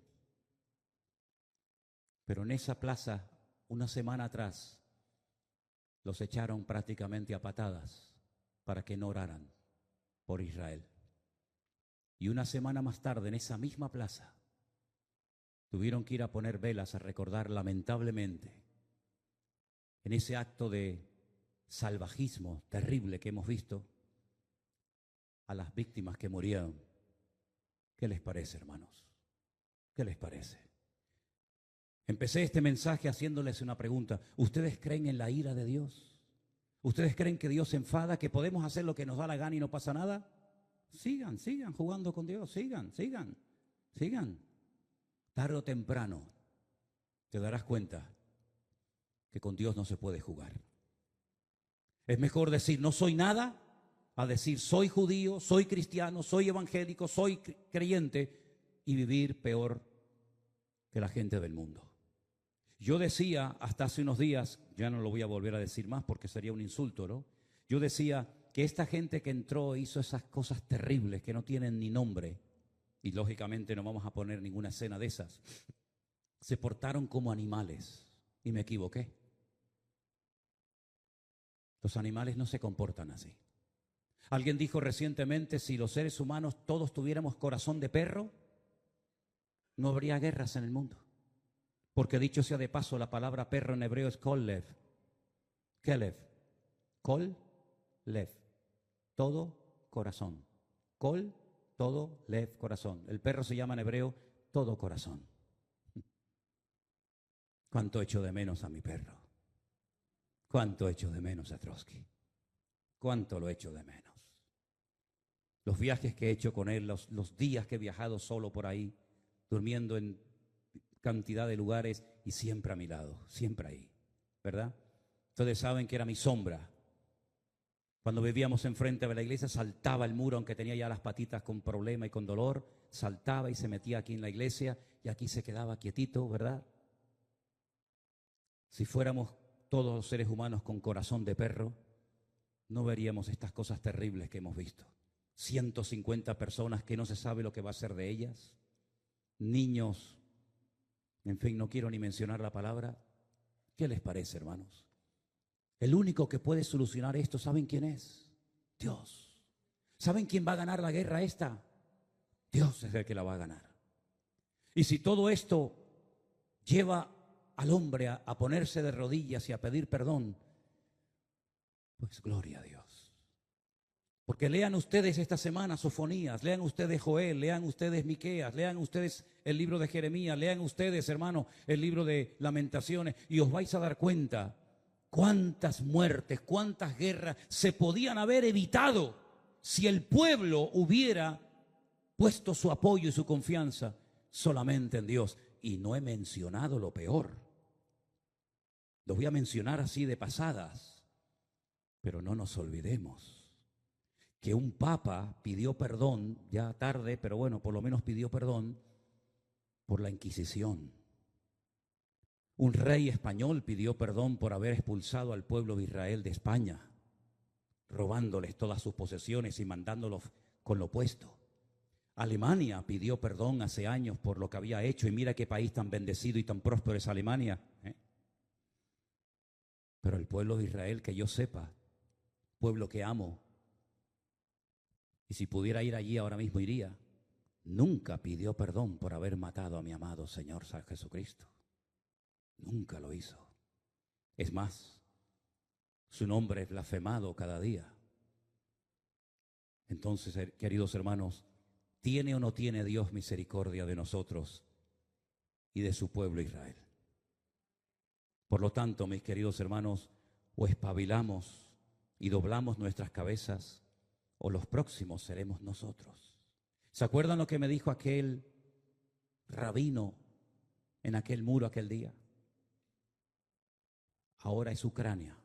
Pero en esa plaza, una semana atrás, los echaron prácticamente a patadas para que no oraran por Israel. Y una semana más tarde, en esa misma plaza, tuvieron que ir a poner velas a recordar lamentablemente, en ese acto de salvajismo terrible que hemos visto, a las víctimas que murieron. ¿Qué les parece, hermanos? ¿Qué les parece? Empecé este mensaje haciéndoles una pregunta. ¿Ustedes creen en la ira de Dios? ¿Ustedes creen que Dios se enfada, que podemos hacer lo que nos da la gana y no pasa nada? Sigan jugando con Dios, sigan. Tarde o temprano te darás cuenta que con Dios no se puede jugar. Es mejor decir no soy nada a decir soy judío, soy cristiano, soy evangélico, soy creyente y vivir peor que la gente del mundo. Yo decía hasta hace unos días, ya no lo voy a volver a decir más porque sería un insulto, ¿no? Yo decía que esta gente que entró hizo esas cosas terribles que no tienen ni nombre, y lógicamente no vamos a poner ninguna escena de esas, se portaron como animales, y me equivoqué. Los animales no se comportan así. Alguien dijo recientemente, si los seres humanos todos tuviéramos corazón de perro, no habría guerras en el mundo. Porque dicho sea de paso, la palabra perro en hebreo es kolev. Kelev. Kol-lev. Todo corazón. Kol, todo, lev, corazón. El perro se llama en hebreo todo corazón. ¿Cuánto echo de menos a mi perro? ¿Cuánto echo de menos a Trotsky? ¿Cuánto lo echo de menos? Los viajes que he hecho con él, los días que he viajado solo por ahí, durmiendo en cantidad de lugares y siempre a mi lado, siempre ahí, ¿verdad? Ustedes saben que era mi sombra. Cuando vivíamos enfrente de la iglesia, saltaba el muro, aunque tenía ya las patitas con problema y con dolor, saltaba y se metía aquí en la iglesia y aquí se quedaba quietito, ¿verdad? Si fuéramos todos los seres humanos con corazón de perro, no veríamos estas cosas terribles que hemos visto. 150 personas que no se sabe lo que va a ser de ellas, niños, en fin, no quiero ni mencionar la palabra. ¿Qué les parece, hermanos? El único que puede solucionar esto, ¿saben quién es? Dios. ¿Saben quién va a ganar la guerra esta? Dios es el que la va a ganar. Y si todo esto lleva al hombre a ponerse de rodillas y a pedir perdón, pues gloria a Dios. Porque lean ustedes esta semana Sofonías, lean ustedes Joel, lean ustedes Miqueas, lean ustedes el libro de Jeremías, lean ustedes, hermano, el libro de Lamentaciones y os vais a dar cuenta cuántas muertes, cuántas guerras se podían haber evitado si el pueblo hubiera puesto su apoyo y su confianza solamente en Dios. Y no he mencionado lo peor. Lo voy a mencionar así de pasadas, pero no nos olvidemos que un papa pidió perdón, ya tarde, pero bueno, por lo menos pidió perdón por la Inquisición. Un rey español pidió perdón por haber expulsado al pueblo de Israel de España, robándoles todas sus posesiones y mandándolos con lo opuesto. Alemania pidió perdón hace años por lo que había hecho, y mira qué país tan bendecido y tan próspero es Alemania, ¿eh? Pero el pueblo de Israel, que yo sepa, pueblo que amo, y si pudiera ir allí ahora mismo iría, nunca pidió perdón por haber matado a mi amado Señor San Jesucristo. Nunca lo hizo. Es más, su nombre es blasfemado cada día. Entonces, queridos hermanos, ¿tiene o no tiene Dios misericordia de nosotros y de su pueblo Israel? Por lo tanto, mis queridos hermanos, o espabilamos y doblamos nuestras cabezas, o los próximos seremos nosotros. ¿Se acuerdan lo que me dijo aquel rabino en aquel muro aquel día? Ahora es Ucrania,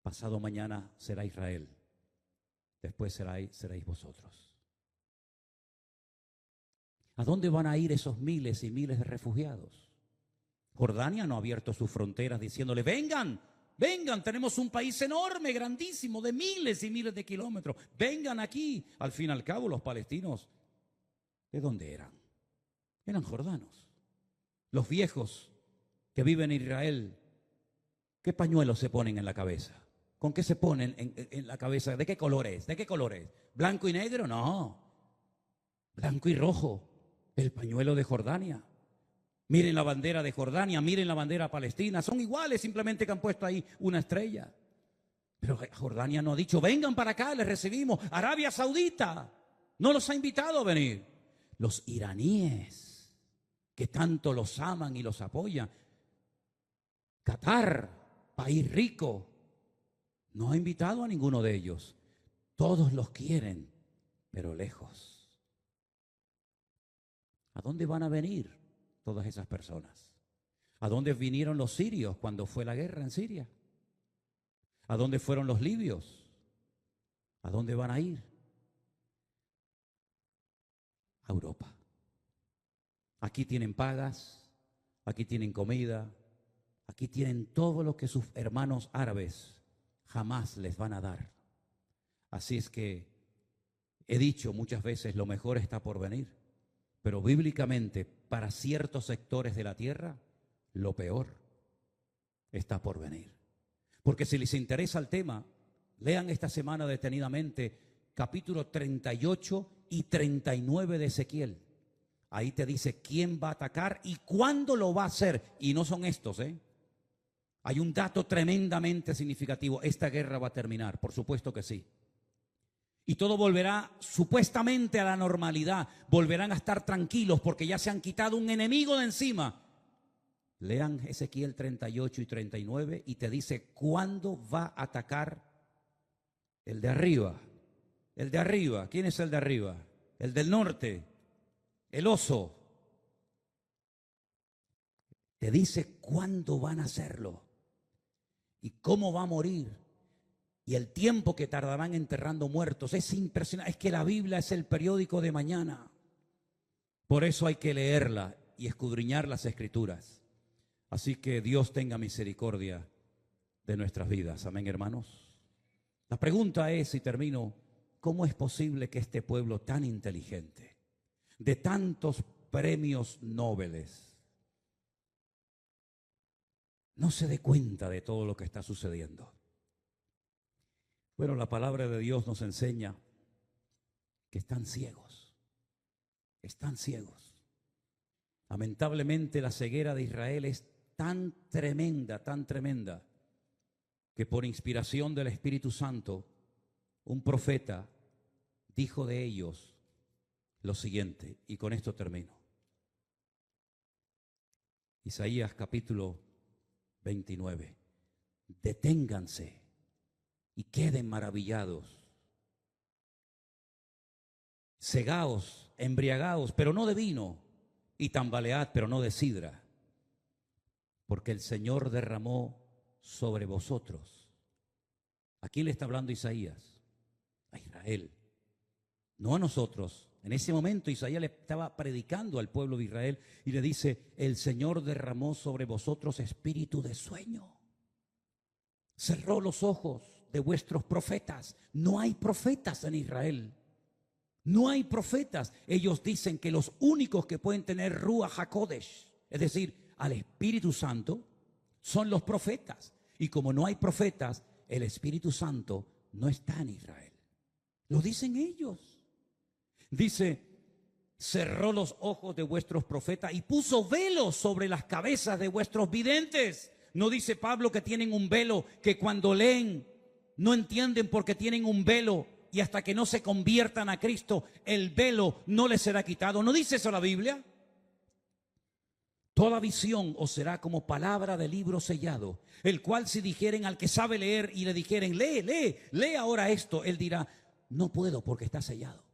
pasado mañana será Israel, después seréis vosotros. ¿A dónde van a ir esos miles y miles de refugiados? Jordania no ha abierto sus fronteras diciéndole, vengan, vengan, tenemos un país enorme, grandísimo, de miles y miles de kilómetros. Vengan aquí. Al fin y al cabo, los palestinos, ¿de dónde eran? Eran jordanos. Los viejos que viven en Israel, ¿qué pañuelos se ponen en la cabeza? ¿Con qué se ponen en la cabeza? ¿De qué color es? ¿De qué color es? ¿Blanco y negro? No. Blanco y rojo. El pañuelo de Jordania. Miren la bandera de Jordania, miren la bandera palestina. Son iguales, simplemente que han puesto ahí una estrella. Pero Jordania no ha dicho, vengan para acá, les recibimos. Arabia Saudita no los ha invitado a venir. Los iraníes, que tanto los aman y los apoyan. Qatar, país rico, no ha invitado a ninguno de ellos. Todos los quieren, pero lejos. ¿A dónde van a venir todas esas personas? ¿A dónde vinieron los sirios cuando fue la guerra en Siria? ¿A dónde fueron los libios? ¿A dónde van a ir? A Europa. Aquí tienen pagas, aquí tienen comida, aquí tienen todo lo que sus hermanos árabes jamás les van a dar. Así es que he dicho muchas veces, lo mejor está por venir, pero bíblicamente para ciertos sectores de la tierra, lo peor está por venir. Porque si les interesa el tema, lean esta semana detenidamente capítulo 38 y 39 de Ezequiel. Ahí te dice quién va a atacar y cuándo lo va a hacer. Y no son estos, ¿eh? Hay un dato tremendamente significativo. Esta guerra va a terminar, por supuesto que sí. Y todo volverá supuestamente a la normalidad. Volverán a estar tranquilos porque ya se han quitado un enemigo de encima. Lean Ezequiel 38 y 39 y te dice cuándo va a atacar el de arriba. El de arriba, ¿quién es el de arriba? El del norte, el oso. Te dice cuándo van a hacerlo y cómo va a morir y el tiempo que tardarán enterrando muertos. Es impresionante, es que la Biblia es el periódico de mañana. Por eso hay que leerla y escudriñar las Escrituras. Así que Dios tenga misericordia de nuestras vidas. Amén, hermanos. La pregunta es, y termino, ¿cómo es posible que este pueblo tan inteligente, de tantos premios Nobel, no se dé cuenta de todo lo que está sucediendo? Bueno, la palabra de Dios nos enseña que están ciegos. Están ciegos. Lamentablemente la ceguera de Israel es tan tremenda, que por inspiración del Espíritu Santo, un profeta dijo de ellos lo siguiente, y con esto termino. Isaías capítulo 29. Deténganse y queden maravillados. Cegaos, embriagaos, pero no de vino, y tambalead, pero no de sidra, porque el Señor derramó sobre vosotros. ¿A quién le está hablando Isaías? A Israel, no a nosotros. En ese momento Isaías le estaba predicando al pueblo de Israel y le dice, el Señor derramó sobre vosotros espíritu de sueño. Cerró los ojos de vuestros profetas. No hay profetas en Israel. No hay profetas. Ellos dicen que los únicos que pueden tener Ruach HaKodesh, es decir, al Espíritu Santo, son los profetas. Y como no hay profetas, el Espíritu Santo no está en Israel. Lo dicen ellos. Dice, cerró los ojos de vuestros profetas y puso velos sobre las cabezas de vuestros videntes. No dice Pablo que tienen un velo, que cuando leen no entienden porque tienen un velo y hasta que no se conviertan a Cristo, el velo no les será quitado. ¿No dice eso la Biblia? Toda visión os será como palabra de libro sellado, el cual si dijeren al que sabe leer y le dijeren, lee ahora esto, él dirá, no puedo porque está sellado.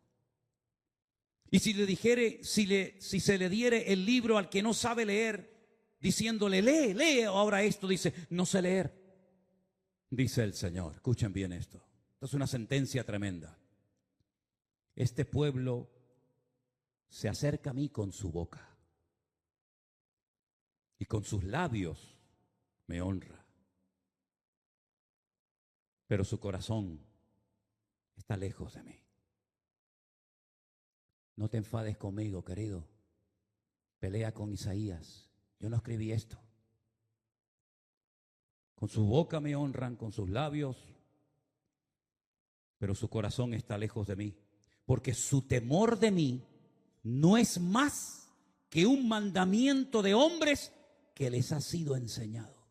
Y si le dijere, si se le diere el libro al que no sabe leer, diciéndole, lee ahora esto, dice, no sé leer. Dice el Señor, escuchen bien esto. Esto es una sentencia tremenda. Este pueblo se acerca a mí con su boca y con sus labios me honra, pero su corazón está lejos de mí. No te enfades conmigo, querido. Pelea con Isaías. Yo no escribí esto. Con su boca me honran, con sus labios, pero su corazón está lejos de mí, porque su temor de mí no es más que un mandamiento de hombres que les ha sido enseñado.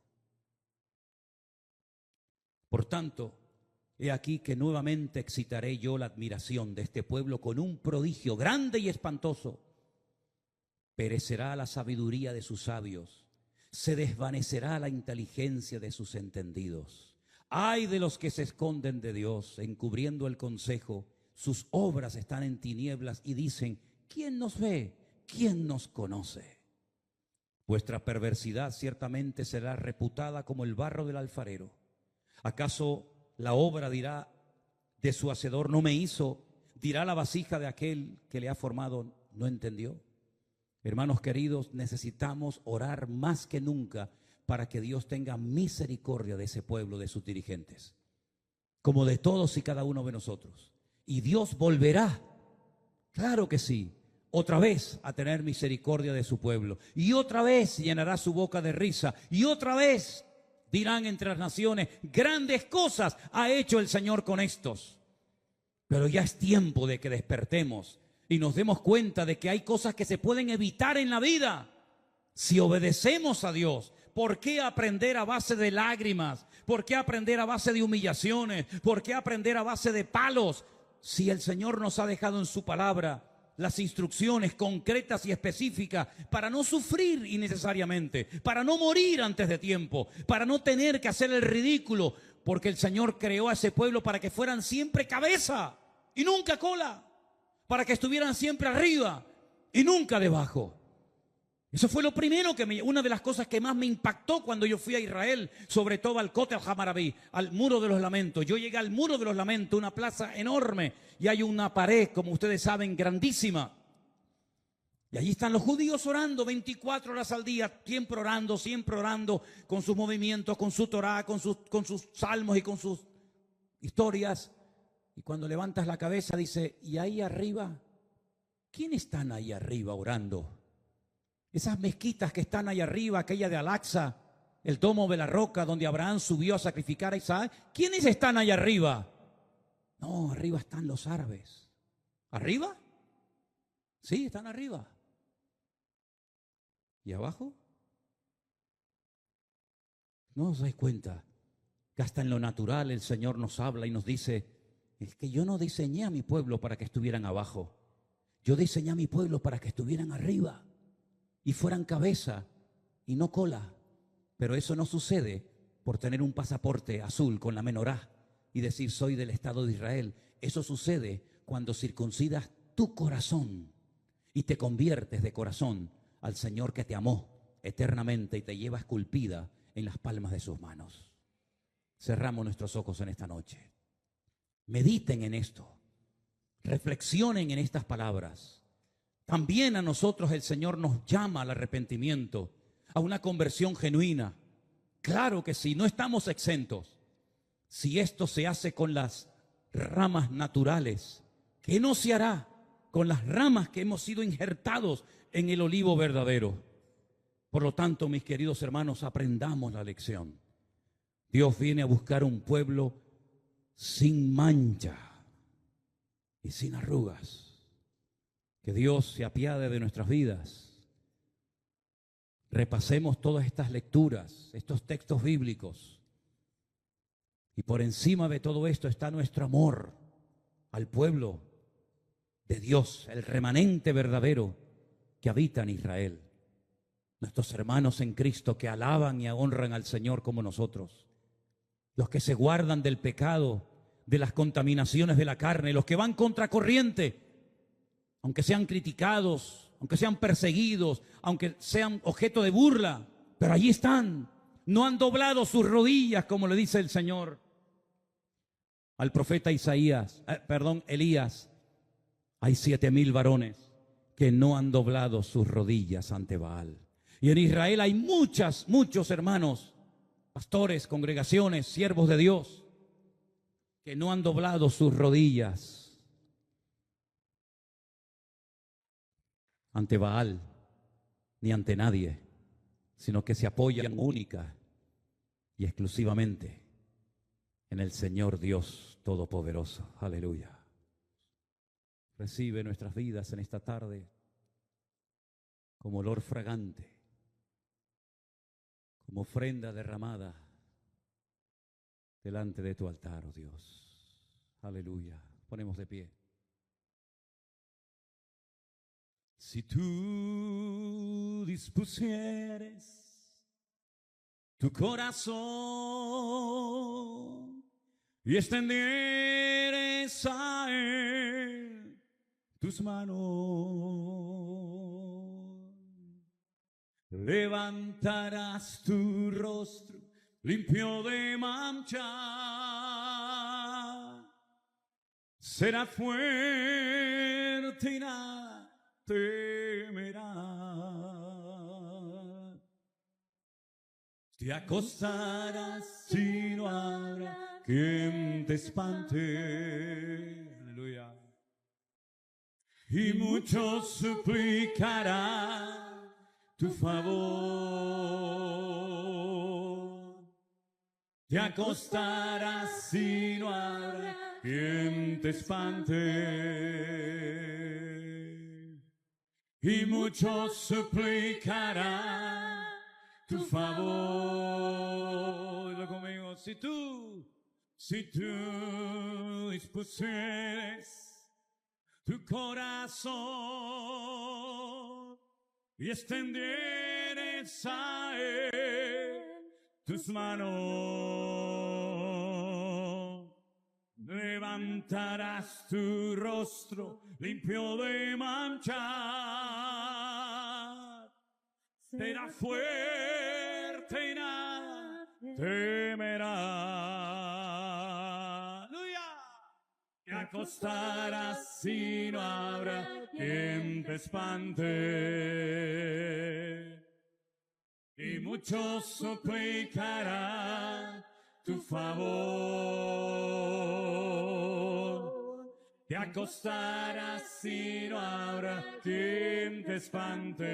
Por tanto, he aquí que nuevamente excitaré yo la admiración de este pueblo con un prodigio grande y espantoso. Perecerá la sabiduría de sus sabios, se desvanecerá la inteligencia de sus entendidos. Ay de los que se esconden de Dios, encubriendo el consejo, sus obras están en tinieblas y dicen, ¿quién nos ve? ¿Quién nos conoce? Vuestra perversidad ciertamente será reputada como el barro del alfarero. ¿Acaso la obra dirá de su hacedor, no me hizo? Dirá la vasija de aquel que le ha formado, no entendió. Hermanos queridos, necesitamos orar más que nunca para que Dios tenga misericordia de ese pueblo, de sus dirigentes, como de todos y cada uno de nosotros. Y Dios volverá, claro que sí, otra vez a tener misericordia de su pueblo. Y otra vez llenará su boca de risa. Y otra vez dirán entre las naciones, grandes cosas ha hecho el Señor con estos. Pero ya es tiempo de que despertemos y nos demos cuenta de que hay cosas que se pueden evitar en la vida si obedecemos a Dios. ¿Por qué aprender a base de lágrimas? ¿Por qué aprender a base de humillaciones? ¿Por qué aprender a base de palos? Si el Señor nos ha dejado en su palabra las instrucciones concretas y específicas para no sufrir innecesariamente, para no morir antes de tiempo, para no tener que hacer el ridículo, porque el Señor creó a ese pueblo para que fueran siempre cabeza y nunca cola, para que estuvieran siempre arriba y nunca debajo. Eso fue lo primero una de las cosas que más me impactó cuando yo fui a Israel, sobre todo al Kotel Hamarabí, al Muro de los Lamentos. Yo llegué al Muro de los Lamentos, una plaza enorme, y hay una pared, como ustedes saben, grandísima. Y allí están los judíos orando 24 horas al día, siempre orando, con sus movimientos, con su Torá, con sus salmos y con sus historias. Y cuando levantas la cabeza dice, ¿y ahí arriba? ¿Quiénes están ahí arriba orando? Esas mezquitas que están ahí arriba, aquella de Al-Aqsa, el domo de la roca donde Abraham subió a sacrificar a Isaac. ¿Quiénes están ahí arriba? No, arriba están los árabes. ¿Arriba? Sí, están arriba. ¿Y abajo? ¿No os dais cuenta que hasta en lo natural el Señor nos habla y nos dice, es que yo no diseñé a mi pueblo para que estuvieran abajo. Yo diseñé a mi pueblo para que estuvieran arriba y fueran cabeza y no cola. Pero eso no sucede por tener un pasaporte azul con la menorá y decir soy del Estado de Israel. Eso sucede cuando circuncidas tu corazón y te conviertes de corazón al Señor que te amó eternamente y te lleva esculpida en las palmas de sus manos. Cerramos nuestros ojos en esta noche. Mediten en esto. Reflexionen en estas palabras. También a nosotros el Señor nos llama al arrepentimiento, a una conversión genuina. Claro que sí, no estamos exentos. Si esto se hace con las ramas naturales, ¿qué no se hará con las ramas que hemos sido injertados en el olivo verdadero? Por lo tanto, mis queridos hermanos, aprendamos la lección. Dios viene a buscar un pueblo sin mancha y sin arrugas. Que Dios se apiade de nuestras vidas. Repasemos todas estas lecturas, estos textos bíblicos. Y por encima de todo esto está nuestro amor al pueblo de Dios, el remanente verdadero que habita en Israel. Nuestros hermanos en Cristo que alaban y honran al Señor como nosotros. Los que se guardan del pecado, de las contaminaciones de la carne, los que van contracorriente, aunque sean criticados, aunque sean perseguidos, aunque sean objeto de burla, pero allí están, no han doblado sus rodillas, como le dice el Señor al profeta Elías. Hay 7,000 varones que no han doblado sus rodillas ante Baal. Y en Israel hay muchos hermanos, pastores, congregaciones, siervos de Dios, que no han doblado sus rodillas ante Baal, ni ante nadie, sino que se apoyan única y exclusivamente en el Señor Dios Todopoderoso. Aleluya. Recibe nuestras vidas en esta tarde como olor fragante, como ofrenda derramada delante de tu altar, oh Dios. Aleluya. Ponemos de pie. Si tú dispusieres tu corazón y extendieres a él tus manos, levantarás tu rostro limpio de mancha, será fuerte y nada temerá. Te acostarás y no habrá quien te espante. Aleluya. Y muchos suplicarán tu favor. Te acostarás y no habrá quien te espante. Y muchos suplicarán tu favor. Dilo conmigo. Si tú dispusieres tu corazón y extendieres a él tus manos, levantarás tu rostro limpio de mancha, será fuerte y nada temerá. ¡Aleluya! Te acostarás y no habrá quien te espante. Y muchos suplicarán tu favor. Te acostarás y no habrá quien te espante.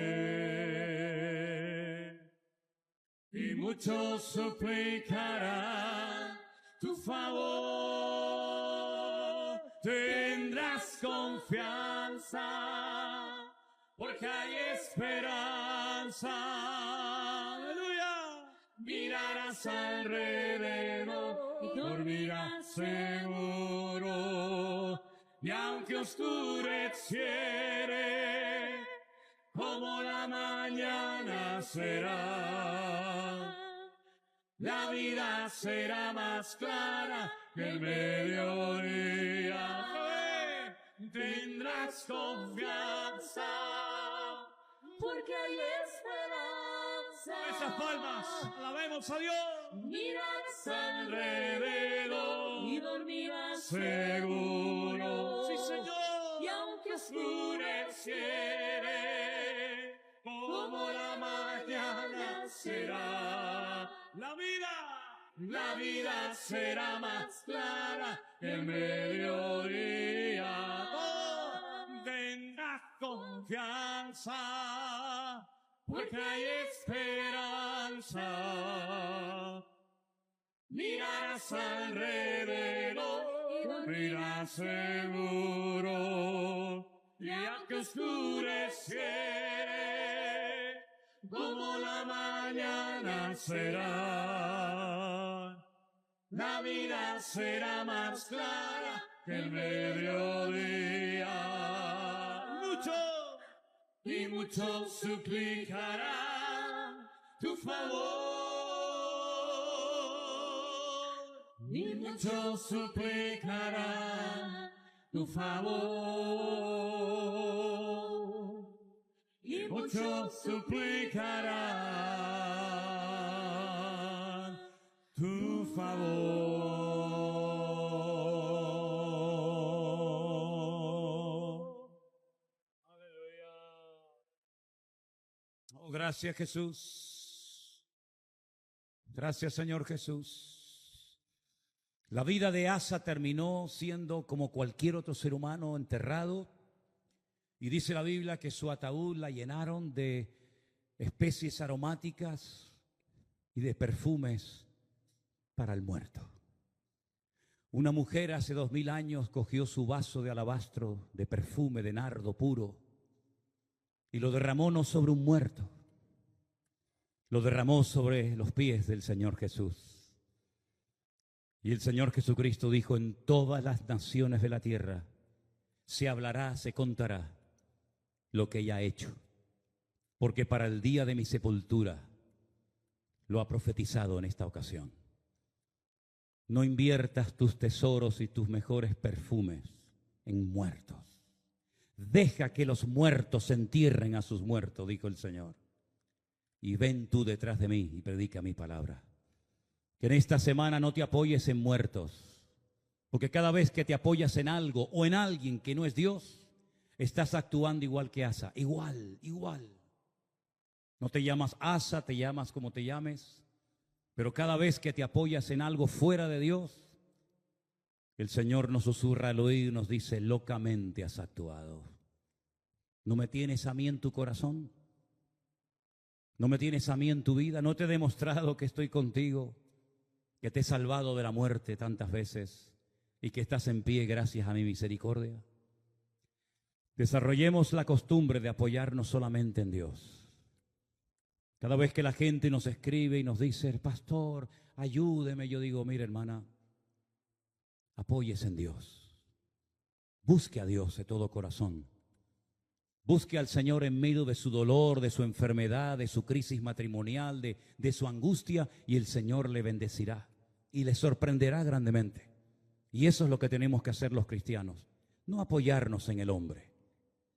Y muchos suplicarán tu favor. Tendrás confianza, porque hay esperanza. Aleluya. Mirarás alrededor y dormirás seguro. Y aunque oscureciere, como la mañana será, la vida será más clara que el mediodía. Tendrás confianza, porque hay esperanza. Con esas palmas, alabemos a Dios. Mirarás alrededor y dormirás seguro. Sí, Señor. Y aunque oscureciere, como la mañana será, la vida será más clara que el mediodía. Oh, tendrás confianza, porque hay esperanza. Mirarás alrededor y dormirás seguro. Y aunque oscureciere, como la mañana será, la vida será más clara que el mediodía. Muchos suplicarán tu favor. Y muchos suplicarán tu favor. Y muchos suplicarán tu favor. Aleluya. Oh, gracias, Jesús. Gracias, Señor Jesús. La vida de Asa terminó siendo como cualquier otro ser humano, enterrado. Y dice la Biblia que su ataúd la llenaron de especies aromáticas y de perfumes para el muerto. Una mujer hace 2000 años cogió su vaso de alabastro, de perfume, de nardo puro, y lo derramó no sobre un muerto, lo derramó sobre los pies del Señor Jesús. Y el Señor Jesucristo dijo: en todas las naciones de la tierra se hablará, se contará lo que ella ha hecho, porque para el día de mi sepultura lo ha profetizado en esta ocasión. No inviertas tus tesoros y tus mejores perfumes en muertos. Deja que los muertos entierren a sus muertos, dijo el Señor. Y ven tú detrás de mí y predica mi palabra. Que en esta semana no te apoyes en muertos, porque cada vez que te apoyas en algo o en alguien que no es Dios, estás actuando igual que Asa, igual. No te llamas Asa, te llamas como te llames, pero cada vez que te apoyas en algo fuera de Dios, el Señor nos susurra al oído y nos dice: locamente has actuado. ¿No me tienes a mí en tu corazón? ¿No me tienes a mí en tu vida? ¿No te he demostrado que estoy contigo, que te he salvado de la muerte tantas veces y que estás en pie gracias a mi misericordia? Desarrollemos la costumbre de apoyarnos solamente en Dios. Cada vez que la gente nos escribe y nos dice: pastor, ayúdeme, yo digo: mire, hermana, apóyese en Dios. Busque a Dios de todo corazón. Busque al Señor en medio de su dolor, de su enfermedad, de su crisis matrimonial, de su angustia, y el Señor le bendecirá y le sorprenderá grandemente. Y eso es lo que tenemos que hacer los cristianos. No apoyarnos en el hombre,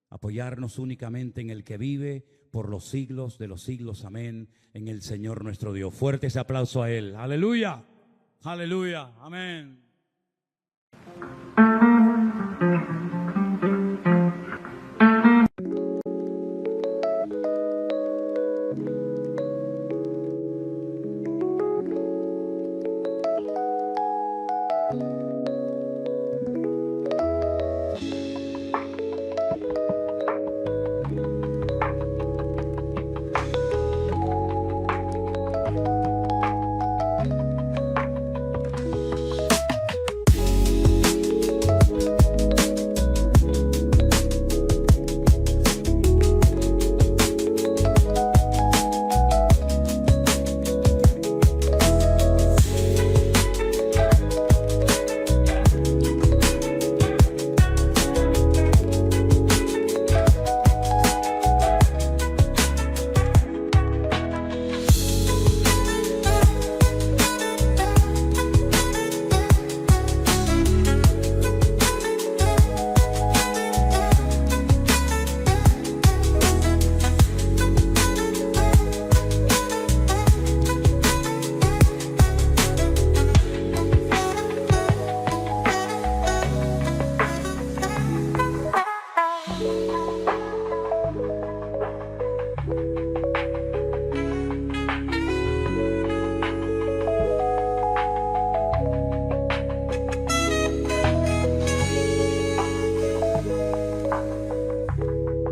apoyarnos únicamente en el que vive por los siglos de los siglos, amén, en el Señor nuestro Dios. Fuerte ese aplauso a Él. Aleluya, aleluya, amén.